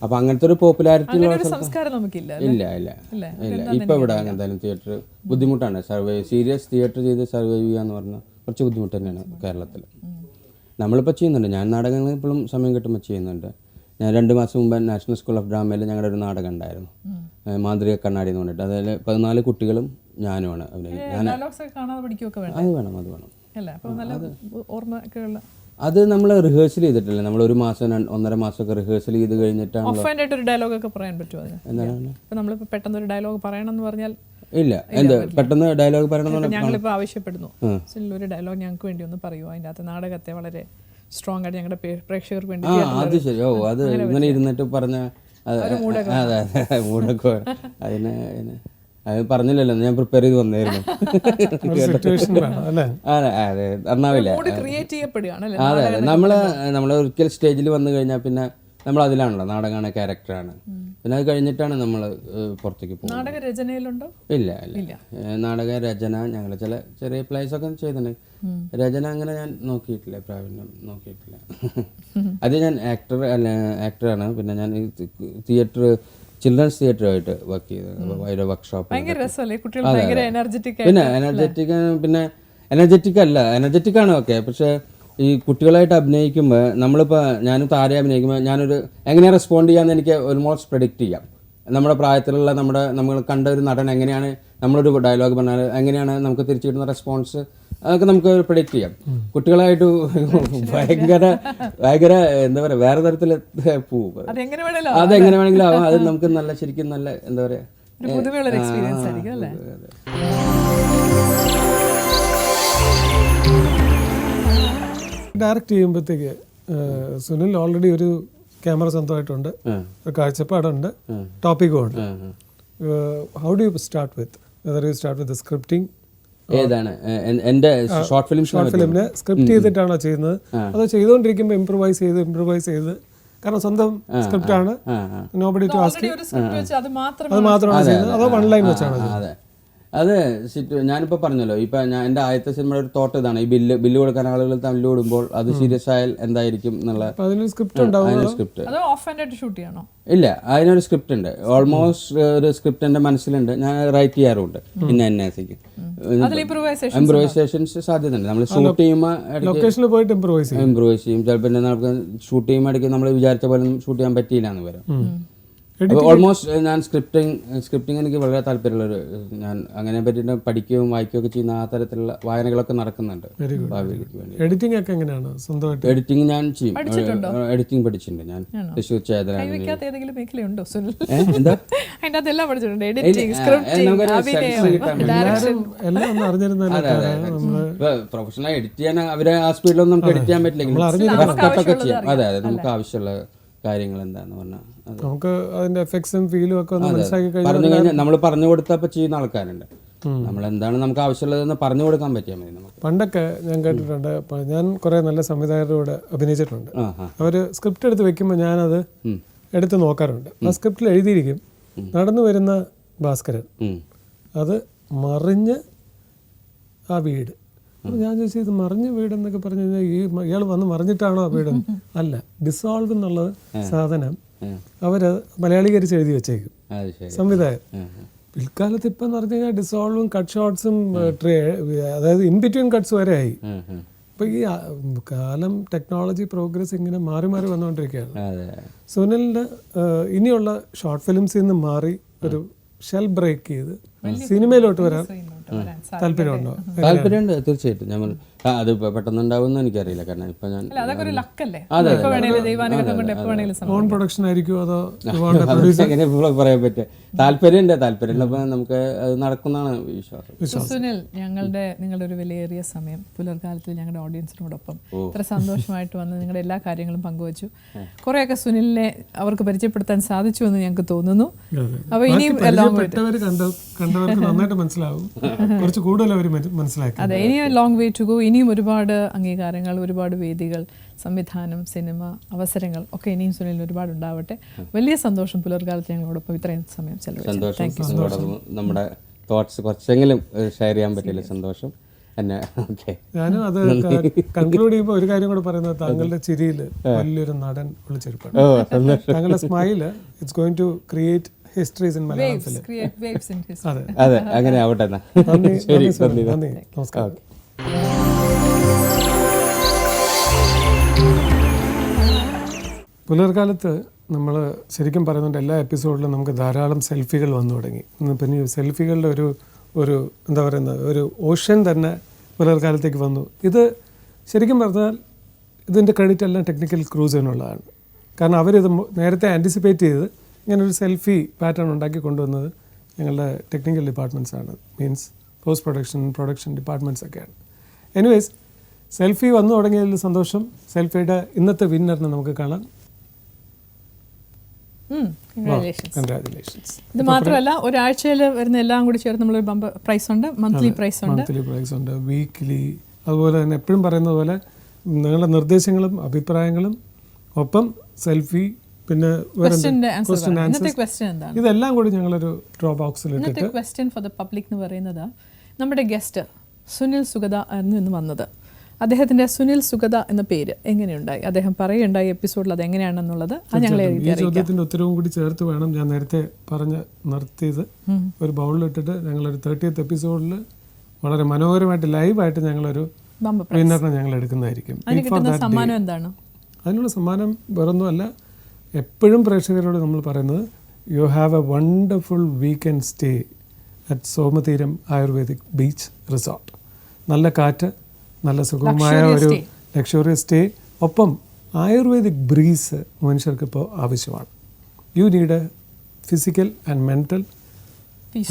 അപ്പോൾ അങ്ങനത്തെ ഒരു പോപ്പുലാരിറ്റി സംസ്കാരം നമുക്കില്ല. ഇല്ല ഇല്ല ഇല്ല. ഇപ്പോൾ ഇവിടെ എന്തായാലും തിയേറ്റർ ബുദ്ധിമുട്ടാണ്. സീരിയസ് തിയേറ്റർ ചെയ്ത് സർവൈവ് ചെയ്യുക എന്ന് പറഞ്ഞാൽ കുറച്ച് ബുദ്ധിമുട്ട് തന്നെയാണ് കേരളത്തിൽ. നമ്മളിപ്പോൾ ചെയ്യുന്നുണ്ട്, ഞാൻ നാടകങ്ങൾ ഇപ്പോഴും സമയം കിട്ടുമ്പോൾ ചെയ്യുന്നുണ്ട്. ഞാൻ 2 മാസം മുമ്പ് നാഷണൽ സ്കൂൾ ഓഫ് ഡ്രാമയിൽ ഞങ്ങളുടെ ഒരു നാടകം ഉണ്ടായിരുന്നു, മാന്ത്രിക കണ്ണാടി എന്ന് പറഞ്ഞിട്ട്. അതിൽ 14 കുട്ടികളും ഞാനുമാണ് അഭിനയിക്കുന്നത്. അത് വേണം, അത് വേണം. അത് നമ്മൾ റിഹേഴ്സൽ ചെയ്തിട്ടില്ല. നമ്മൾ 1 മാസം 1.5 മാസമൊക്കെ റിഹേഴ്സൽ ചെയ്ത് കഴിഞ്ഞിട്ടാണ്. ഒരു ഡയലോഗ് ഒക്കെ പറയാൻ പറ്റുമോ? നമ്മളിപ്പോൾ പെട്ടെന്ന് ഒരു ഡയലോഗ് പറയണമെന്ന് പറഞ്ഞാൽ ഇല്ല, എന്ത് പെട്ടെന്ന് ഡയലോഗ് പറയണമെന്ന് ഞങ്ങളിപ്പോൾ ആവശ്യപ്പെടുന്നു. ഒരു ഡയലോഗ് ഞങ്ങൾക്ക് വേണ്ടി ഒന്ന് പറയുമോ? അതിൻ്റെ അകത്ത് നാടകത്തെ വളരെ സ്ട്രോങ് ആയിട്ട് ഞങ്ങളുടെ പ്രേക്ഷകർക്ക് വേണ്ടി. അത് ശരി. ഓ, അത് ഇങ്ങനെ ഇരുന്നിട്ട് പറഞ്ഞ അതെ മൂടൊക്കെ അതിന് അത് പറഞ്ഞില്ലല്ലോ, ഞാൻ പ്രിപ്പയർ ചെയ്ത് വന്നായിരുന്നു. അതെ അതെ, നന്നാവില്ല. അതെ അതെ, നമ്മൾ ഒരിക്കൽ സ്റ്റേജിൽ വന്നു കഴിഞ്ഞാൽ പിന്നെ നമ്മൾ അതിലാണല്ലോ, നാടകമാണ്, ക്യാരക്ടറാണ്. പിന്നെ അത് കഴിഞ്ഞിട്ടാണ് നമ്മൾ പുറത്തേക്ക് പോകുന്നത്. നാടക രചനയിലുണ്ടോ? ഇല്ല ഇല്ല, നാടക രചന ഞങ്ങൾ ചില ചെറിയ പ്ലേസ് ഒക്കെ ചെയ്തിട്ടുണ്ട്. രചന അങ്ങനെ ഞാൻ നോക്കിയിട്ടില്ല, പ്രാവീണ്യം നോക്കിയിട്ടില്ല. അത് ഞാൻ ആക്ടറാണ്. പിന്നെ ഞാൻ തിയേറ്റർ, ചിൽഡ്രൻസ് തിയേറ്ററുമായിട്ട് വർക്ക് ചെയ്തത്, വർക്ക്ഷോപ്പ്. പിന്നെ എനർജറ്റിക് അല്ല, എനർജറ്റിക് ആണ് ഓക്കെ. പക്ഷേ ഈ കുട്ടികളായിട്ട് അഭിനയിക്കുമ്പോൾ നമ്മളിപ്പോൾ ഞാനും താരെ അഭിനയിക്കുമ്പോൾ ഞാനൊരു എങ്ങനെയാണ് റെസ്പോണ്ട് ചെയ്യാമെന്ന് എനിക്ക് ഓൾമോസ്റ്റ് പ്രെഡിക്റ്റ് ചെയ്യാം. നമ്മുടെ പ്രായത്തിലുള്ള നമ്മൾ കണ്ട ഒരു നടൻ എങ്ങനെയാണ്, നമ്മളൊരു ഡയലോഗ് പറഞ്ഞാൽ എങ്ങനെയാണ് നമുക്ക് തിരിച്ചു കിട്ടുന്ന റെസ്പോൺസ്, അതൊക്കെ നമുക്ക് പ്രെഡിക്റ്റ് ചെയ്യാം. കുട്ടികളായിട്ട് ഭയങ്കര എന്താ പറയുക, വേറെ തരത്തിൽ പോവും. അതെങ്ങനെ വേണമെങ്കിലും ആവാം. അത് നമുക്ക് നല്ല ശരിക്കും നല്ല എന്താ പറയുക, ഡയറക്റ്റ് ചെയ്യുമ്പോഴത്തേക്ക് സുനിൽ ഓൾറെഡി ഒരു ക്യാമറ സ്വന്തമായിട്ടുണ്ട്, ഒരു കാഴ്ചപ്പാടുണ്ട്, ടോപ്പിക്കും ഉണ്ട്. How do you start with, whether you start with scripting? ഏതാണ് എൻ്റെ ഷോർട്ട് ഫിലിമിനെ സ്ക്രിപ്റ്റ് ചെയ്തിട്ടാണോ ചെയ്യുന്നത്, അതോ ചെയ്തുകൊണ്ടിരിക്കുമ്പോൾ ഇംപ്രൂവൈസ് ചെയ്ത് കാരണം സ്വന്തം സ്ക്രിപ്റ്റ് ആണ്, നോബഡി ടു ആസ്ക്, അത് മാത്രമാണ് ചെയ്യുന്നത്, അതോ വൺ ലൈൻ വെച്ചാണ്? അതെ, അത് ഞാനിപ്പോൾ പറഞ്ഞല്ലോ, ഇപ്പം ഞാൻ എൻ്റെ ആദ്യത്തെ സിനിമയുടെ ഒരു തോട്ട് ഇതാണ്, ഈ ബില്ല് കൊടുക്കാൻ ആളുകൾ തല്ലുകൊടുമ്പോൾ അത് സീരിയസ് ആയാൽ എന്തായിരിക്കും എന്നുള്ള സ്ക്രിപ്റ്റ്. ഇല്ല, അതിനൊരു സ്ക്രിപ്റ്റ് ഉണ്ട്, ഓൾമോസ്റ്റ് ഒരു സ്ക്രിപ്റ്റ് എൻ്റെ മനസ്സിലുണ്ട്, ഞാൻ റൈറ്റ് ചെയ്യാറുണ്ട്. പിന്നെ NSക്ക് ഇംപ്രൂവൈസേഷൻസ് സാധ്യതയുണ്ട്. നമ്മൾ ഷൂട്ട് ചെയ്യുമ്പോൾ ഇംപ്രൂവൈസ് ചെയ്യും. ചിലപ്പോൾ നമുക്ക് ഷൂട്ട് ചെയ്യുമ്പോൾ ഇടയ്ക്ക് നമ്മൾ വിചാരിച്ച പോലെ ഷൂട്ട് ചെയ്യാൻ പറ്റിയില്ല എന്ന് വരും. ഓൾമോസ്റ്റ് ഞാൻ സ്ക്രിപ്റ്റിംഗ് എനിക്ക് വളരെ താല്പര്യമുള്ളൊരു, ഞാൻ അങ്ങനെ പറ്റിയിട്ട് പഠിക്കുകയും വായിക്കുകയൊക്കെ ചെയ്യുന്ന ആ തരത്തിലുള്ള വായനകളൊക്കെ നടക്കുന്നുണ്ട് ഭാവിയിലേക്ക് വേണ്ടി. എഡിറ്റിംഗ് ഒക്കെ എങ്ങനെയാണ്? സ്വന്തമായിട്ട് എഡിറ്റിംഗ് ഞാൻ ചെയ്യും. എഡിറ്റിംഗ് പഠിച്ചിട്ടുണ്ട് ഞാൻ തൃശ്ശൂർ ചേതനാണ്. പ്രൊഫഷണൽ എഡിറ്റ് ചെയ്യാൻ അവരെ ആ സ്പീഡിലൊന്നും നമുക്ക് എഡിറ്റ് ചെയ്യാൻ പറ്റില്ലെങ്കിൽ ചെയ്യാം. അതെ അതെ, നമുക്ക് ആവശ്യമുള്ള കാര്യങ്ങൾ എന്താന്ന് പറഞ്ഞാൽ നമുക്ക് അതിന്റെ എഫക്ട്സും ഫീലും ഒക്കെ മനസ്സിലാക്കി പറഞ്ഞു കഴിഞ്ഞാൽ നമ്മൾ പറഞ്ഞു കൊടുത്തപ്പോൾ ചെയ്യുന്ന ആൾക്കാരുണ്ട്. നമ്മൾ എന്താണ് നമുക്ക് ആവശ്യമുള്ളതെന്ന് പറഞ്ഞു കൊടുക്കാൻ പറ്റിയാൽ മതി നമുക്ക്. പണ്ടൊക്കെ ഞാൻ കേട്ടിട്ടുണ്ട്, ഞാൻ കുറെ നല്ല സംവിധായകരോട് അഭിനയിച്ചിട്ടുണ്ട്. അവര് സ്ക്രിപ്റ്റ് എടുത്ത് വെക്കുമ്പോൾ ഞാനത് എടുത്ത് നോക്കാറുണ്ട്. ആ സ്ക്രിപ്റ്റിൽ എഴുതിയിരിക്കും നടന്നു വരുന്ന ഭാസ്കരൻ, അത് മറിഞ്ഞ് ആ വീട്. അപ്പോൾ ഞാൻ ചോദിച്ചു, ഇത് മറിഞ്ഞ വീടെന്നൊക്കെ പറഞ്ഞു കഴിഞ്ഞാൽ ഇയാൾ വന്ന് മറിഞ്ഞിട്ടാണോ ആ വീടെന്ന്? അല്ല, ഡിസോൾവ് എന്നുള്ള സാധനം അവര് മലയാളീകരിച്ച് എഴുതി വെച്ചേക്കും സംവിധായകൻ. പിൽക്കാലത്ത് ഇപ്പം എന്ന് പറഞ്ഞു കഴിഞ്ഞാൽ ഡിസോൾവും കട്ട് ഷോട്ട്സും അതായത് ഇൻ ബിറ്റ്വീൻ കട്ട്സ് വരെ ആയി. അപ്പോൾ ഈ കാലം, ടെക്നോളജി പ്രോഗ്രസ് ഇങ്ങനെ മാറി മാറി വന്നുകൊണ്ടിരിക്കുകയാണ്. സുനിലിൻ്റെ ഇനിയുള്ള ഷോർട്ട് ഫിലിംസിൽ നിന്ന് മാറി ഒരു ഷെൽ ബ്രേക്ക് ചെയ്ത് സിനിമയിലോട്ട് വരാൻ താല്പര്യമുണ്ടോ? താല്പര്യമുണ്ട്, തീർച്ചയായിട്ടും. ഞാൻ അത് പെട്ടെന്നുണ്ടാവുമെന്ന് എനിക്കറിയില്ല, കാരണം ഇപ്പൊ ഞാൻ ഓൺ പ്രൊഡക്ഷൻ ആയിരിക്കും അതോ എങ്ങനെ പറയാൻ പറ്റുക? താല്പര്യമുള്ളപ്പോൾ നമുക്ക് അത് നടക്കുന്നതാണ് വിശ്വാസം. സുനിൽ, നിങ്ങളുടെ ഒരു വിലയേറിയ സമയം പുലർക്കാലത്തിൽ ഞങ്ങളുടെ ഓഡിയൻസിനോടൊപ്പം ഇത്ര സന്തോഷമായിട്ട് വന്ന് നിങ്ങളുടെ എല്ലാ കാര്യങ്ങളും പങ്കുവച്ചു. കുറേയൊക്കെ സുനിലിനെ അവർക്ക് പരിചയപ്പെടുത്താൻ സാധിച്ചു എന്ന് ഞങ്ങൾക്ക് തോന്നുന്നു. അപ്പോൾ ഇനിയും കണ്ടവർക്ക് നന്നായിട്ട് മനസ്സിലാവും, കുറച്ച് കൂടുതൽ അവർ മനസ്സിലാക്കി. അതെ, ഇനിയും ലോങ് വേ ടു ഗോ. ഇനിയും ഒരുപാട് അംഗീകാരങ്ങൾ, ഒരുപാട് വേദികൾ, സംവിധാനം, സിനിമ അവസരങ്ങൾ ഒക്കെ ഇനിയും സുനിലിന് ഒരുപാട് ഉണ്ടാവട്ടെ. വലിയ സന്തോഷം പുലർക്കാലത്ത് ഞങ്ങളോടൊപ്പം ഇത്രയും സമയം ചെലവഴിച്ചു. നമ്മുടെ തോട്ട്സ് കുറച്ചെങ്കിലും ഷെയർ ചെയ്യാൻ പറ്റിയില്ല, സന്തോഷം എന്നെ. ഓക്കെ, ഞാനും അത് കൺക്ലൂഡ് ചെയ്യുമ്പോൾ ഒരു കാര്യം കൂടെ പറയുന്നത്, താങ്കളുടെ ചിരിയിൽ വലിയൊരു നടൻ ഒളിച്ചിരിപ്പാണ്. താങ്കളുടെ smile it's going to create histories in Malayalam film. Create waves in history. അതെ, അതെ, അങ്ങനെ ആവട്ടെ എന്നാ. നന്ദി, ശരി, നന്ദി, നന്ദി. നന്ദി, നമസ്കാരം. പുലർക്കാലത്ത് നമ്മൾ ശരിക്കും പറയുന്നുണ്ട്, എല്ലാ എപ്പിസോഡിലും നമുക്ക് ധാരാളം സെൽഫികൾ വന്നു തുടങ്ങി. പിന്നെ ഈ സെൽഫികളുടെ ഒരു എന്താ പറയുന്നത്, ഒരു ഓഷ്യൻ തന്നെ പുലർക്കാലത്തേക്ക് വന്നു. ഇത് ശരിക്കും പറഞ്ഞാൽ ഇതിൻ്റെ ക്രെഡിറ്റ് എല്ലാം ടെക്നിക്കൽ ക്രൂസിനുള്ളതാണ്. കാരണം അവരിത് നേരത്തെ ആൻറ്റിസിപ്പേറ്റ് ചെയ്ത് ഇങ്ങനെ ഒരു സെൽഫി പാറ്റേൺ ഉണ്ടാക്കി കൊണ്ടുവന്നത് ഞങ്ങളുടെ ടെക്നിക്കൽ ഡിപ്പാർട്ട്മെൻറ്റ്സാണ്, മീൻസ് പോസ്റ്റ് പ്രൊഡക്ഷൻ ഡിപ്പാർട്ട്മെൻറ്റ്സ് ഒക്കെയാണ്. എനിവേസ്, സെൽഫി വന്നു തുടങ്ങിയതിൽ സന്തോഷം. സെൽഫിയുടെ ഇന്നത്തെ വിന്നറിനെ നമുക്ക് കാണാം. കൺഗ്രാജുലേഷൻസ്. ഇത് മാത്രമല്ല, ഒരാഴ്ചയിൽ വരുന്ന എല്ലാം കൂടി ചേർന്ന് നമ്മളൊരു ബമ്പർ പ്രൈസ് ഉണ്ട്, മന്ത്ലി പ്രൈസ് ഉണ്ട്, വീക്ക്ലി. അതുപോലെ തന്നെ എപ്പോഴും പറയുന്നത് പോലെ നിങ്ങളുടെ നിർദ്ദേശങ്ങളും അഭിപ്രായങ്ങളും ഒപ്പം സെൽഫി, പിന്നെ ക്വസ്റ്റ്യൻ ആൻസർ, ഇതെല്ലാം കൂടി ഞങ്ങളൊരു ഡ്രോ ബോക്സിൽ ഇട്ടിട്ട്. ക്വസ്റ്റ്യൻ ഫോർ ദ പബ്ലിക് എന്ന് പറയുന്നത്, നമ്മുടെ ഗസ്റ്റ് സുനിൽ സുഗത ആയിരുന്നു ഇന്ന് വന്നത്. അദ്ദേഹത്തിന്റെ സുനിൽ സുഗത എന്ന പേര് എങ്ങനെയുണ്ടായി, അദ്ദേഹം പറയുണ്ടായി എപ്പിസോഡിൽ അത് എങ്ങനെയാണെന്നുള്ളത് ഞങ്ങളെ ഈ ചോദ്യത്തിന്റെ ഉത്തരവും കൂടി ചേർത്ത് വേണം ഞാൻ നേരത്തെ പറഞ്ഞ് നിർത്തിയത്. ഒരു ബൗളിലിട്ടിട്ട് ഞങ്ങളൊരു 30th എപ്പിസോഡിൽ വളരെ മനോഹരമായിട്ട് ലൈവായിട്ട് ഞങ്ങളൊരു വിന്നറിനെ ഞങ്ങൾ എടുക്കുന്നതായിരിക്കും. സമ്മാനം എന്താണ്? അതിനുള്ള സമ്മാനം വേറൊന്നുമല്ല, എപ്പോഴും പ്രേക്ഷകരോട് നമ്മൾ പറയുന്നത്, you have A wonderful weekend stay at Somatheeram ayurvedic beach resort. നല്ല കാറ്റ്, നല്ല സുഖമായ ഒരു ലക്ഷറിയസ് സ്റ്റേ, ഒപ്പം ആയുർവേദിക് ബ്രീസ് മനുഷ്യർക്ക് ഇപ്പോൾ ആവശ്യമാണ്. You need A physical and mental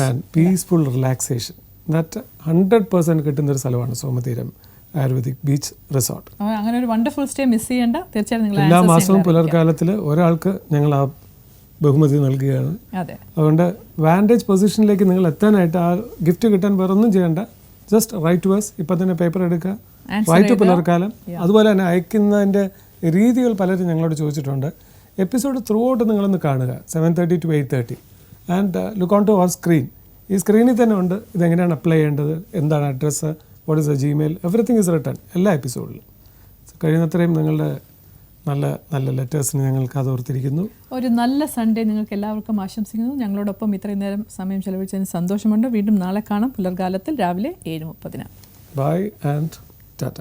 and peaceful relaxation. That 100% കിട്ടുന്നൊരു സ്ഥലമാണ് സോമതീരം ആയുർവേദിക് ബീച്ച് റിസോർട്ട്. അങ്ങനെ ഒരു വണ്ടർഫുൾ സ്റ്റേ മിസ് ചെയ്യേണ്ട, തീർച്ചയായും എല്ലാ മാസവും പുലർക്കാലത്തിൽ ഒരാൾക്ക് ഞങ്ങൾ ആ ബഹുമതി നൽകുകയാണ്. അതുകൊണ്ട് വാൻറ്റേജ് പൊസിഷനിലേക്ക് നിങ്ങൾ എത്താനായിട്ട്, ആ ഗിഫ്റ്റ് കിട്ടാൻ വേറെ ഒന്നും ചെയ്യേണ്ട, ജസ്റ്റ് റൈറ്റ് ടു അസ്. ഇപ്പം തന്നെ പേപ്പർ എടുക്കുക, റൈറ്റ് ടു പുലർക്കാലം. അതുപോലെ തന്നെ അയക്കുന്നതിൻ്റെ രീതികൾ പലരും ഞങ്ങളോട് ചോദിച്ചിട്ടുണ്ട്. എപ്പിസോഡ് ത്രൂ ഔട്ട് നിങ്ങളൊന്ന് കാണുക, 7:30 to 8:30, and look on to our screen. ഈ സ്ക്രീനിൽ തന്നെ ഉണ്ട് ഇതെങ്ങനെയാണ് അപ്ലൈ ചെയ്യേണ്ടത്, എന്താണ് address, what is a Gmail, everything is written എല്ലാ എപ്പിസോഡിലും. കഴിയുന്നത്രയും നിങ്ങളുടെ നല്ല നല്ല ലെറ്റേഴ്സിന് ഞങ്ങൾ കാതോർത്തിരിക്കുന്നു. ഒരു നല്ല സൺഡേ നിങ്ങൾക്ക് എല്ലാവർക്കും ആശംസിക്കുന്നു. ഞങ്ങളോടൊപ്പം ഇത്രയും നേരം സമയം ചെലവഴിച്ചതിന് സന്തോഷമുണ്ട്. വീണ്ടും നാളെ കാണാം പുലർകാലത്തിൽ രാവിലെ 7:30. Bye and Tata.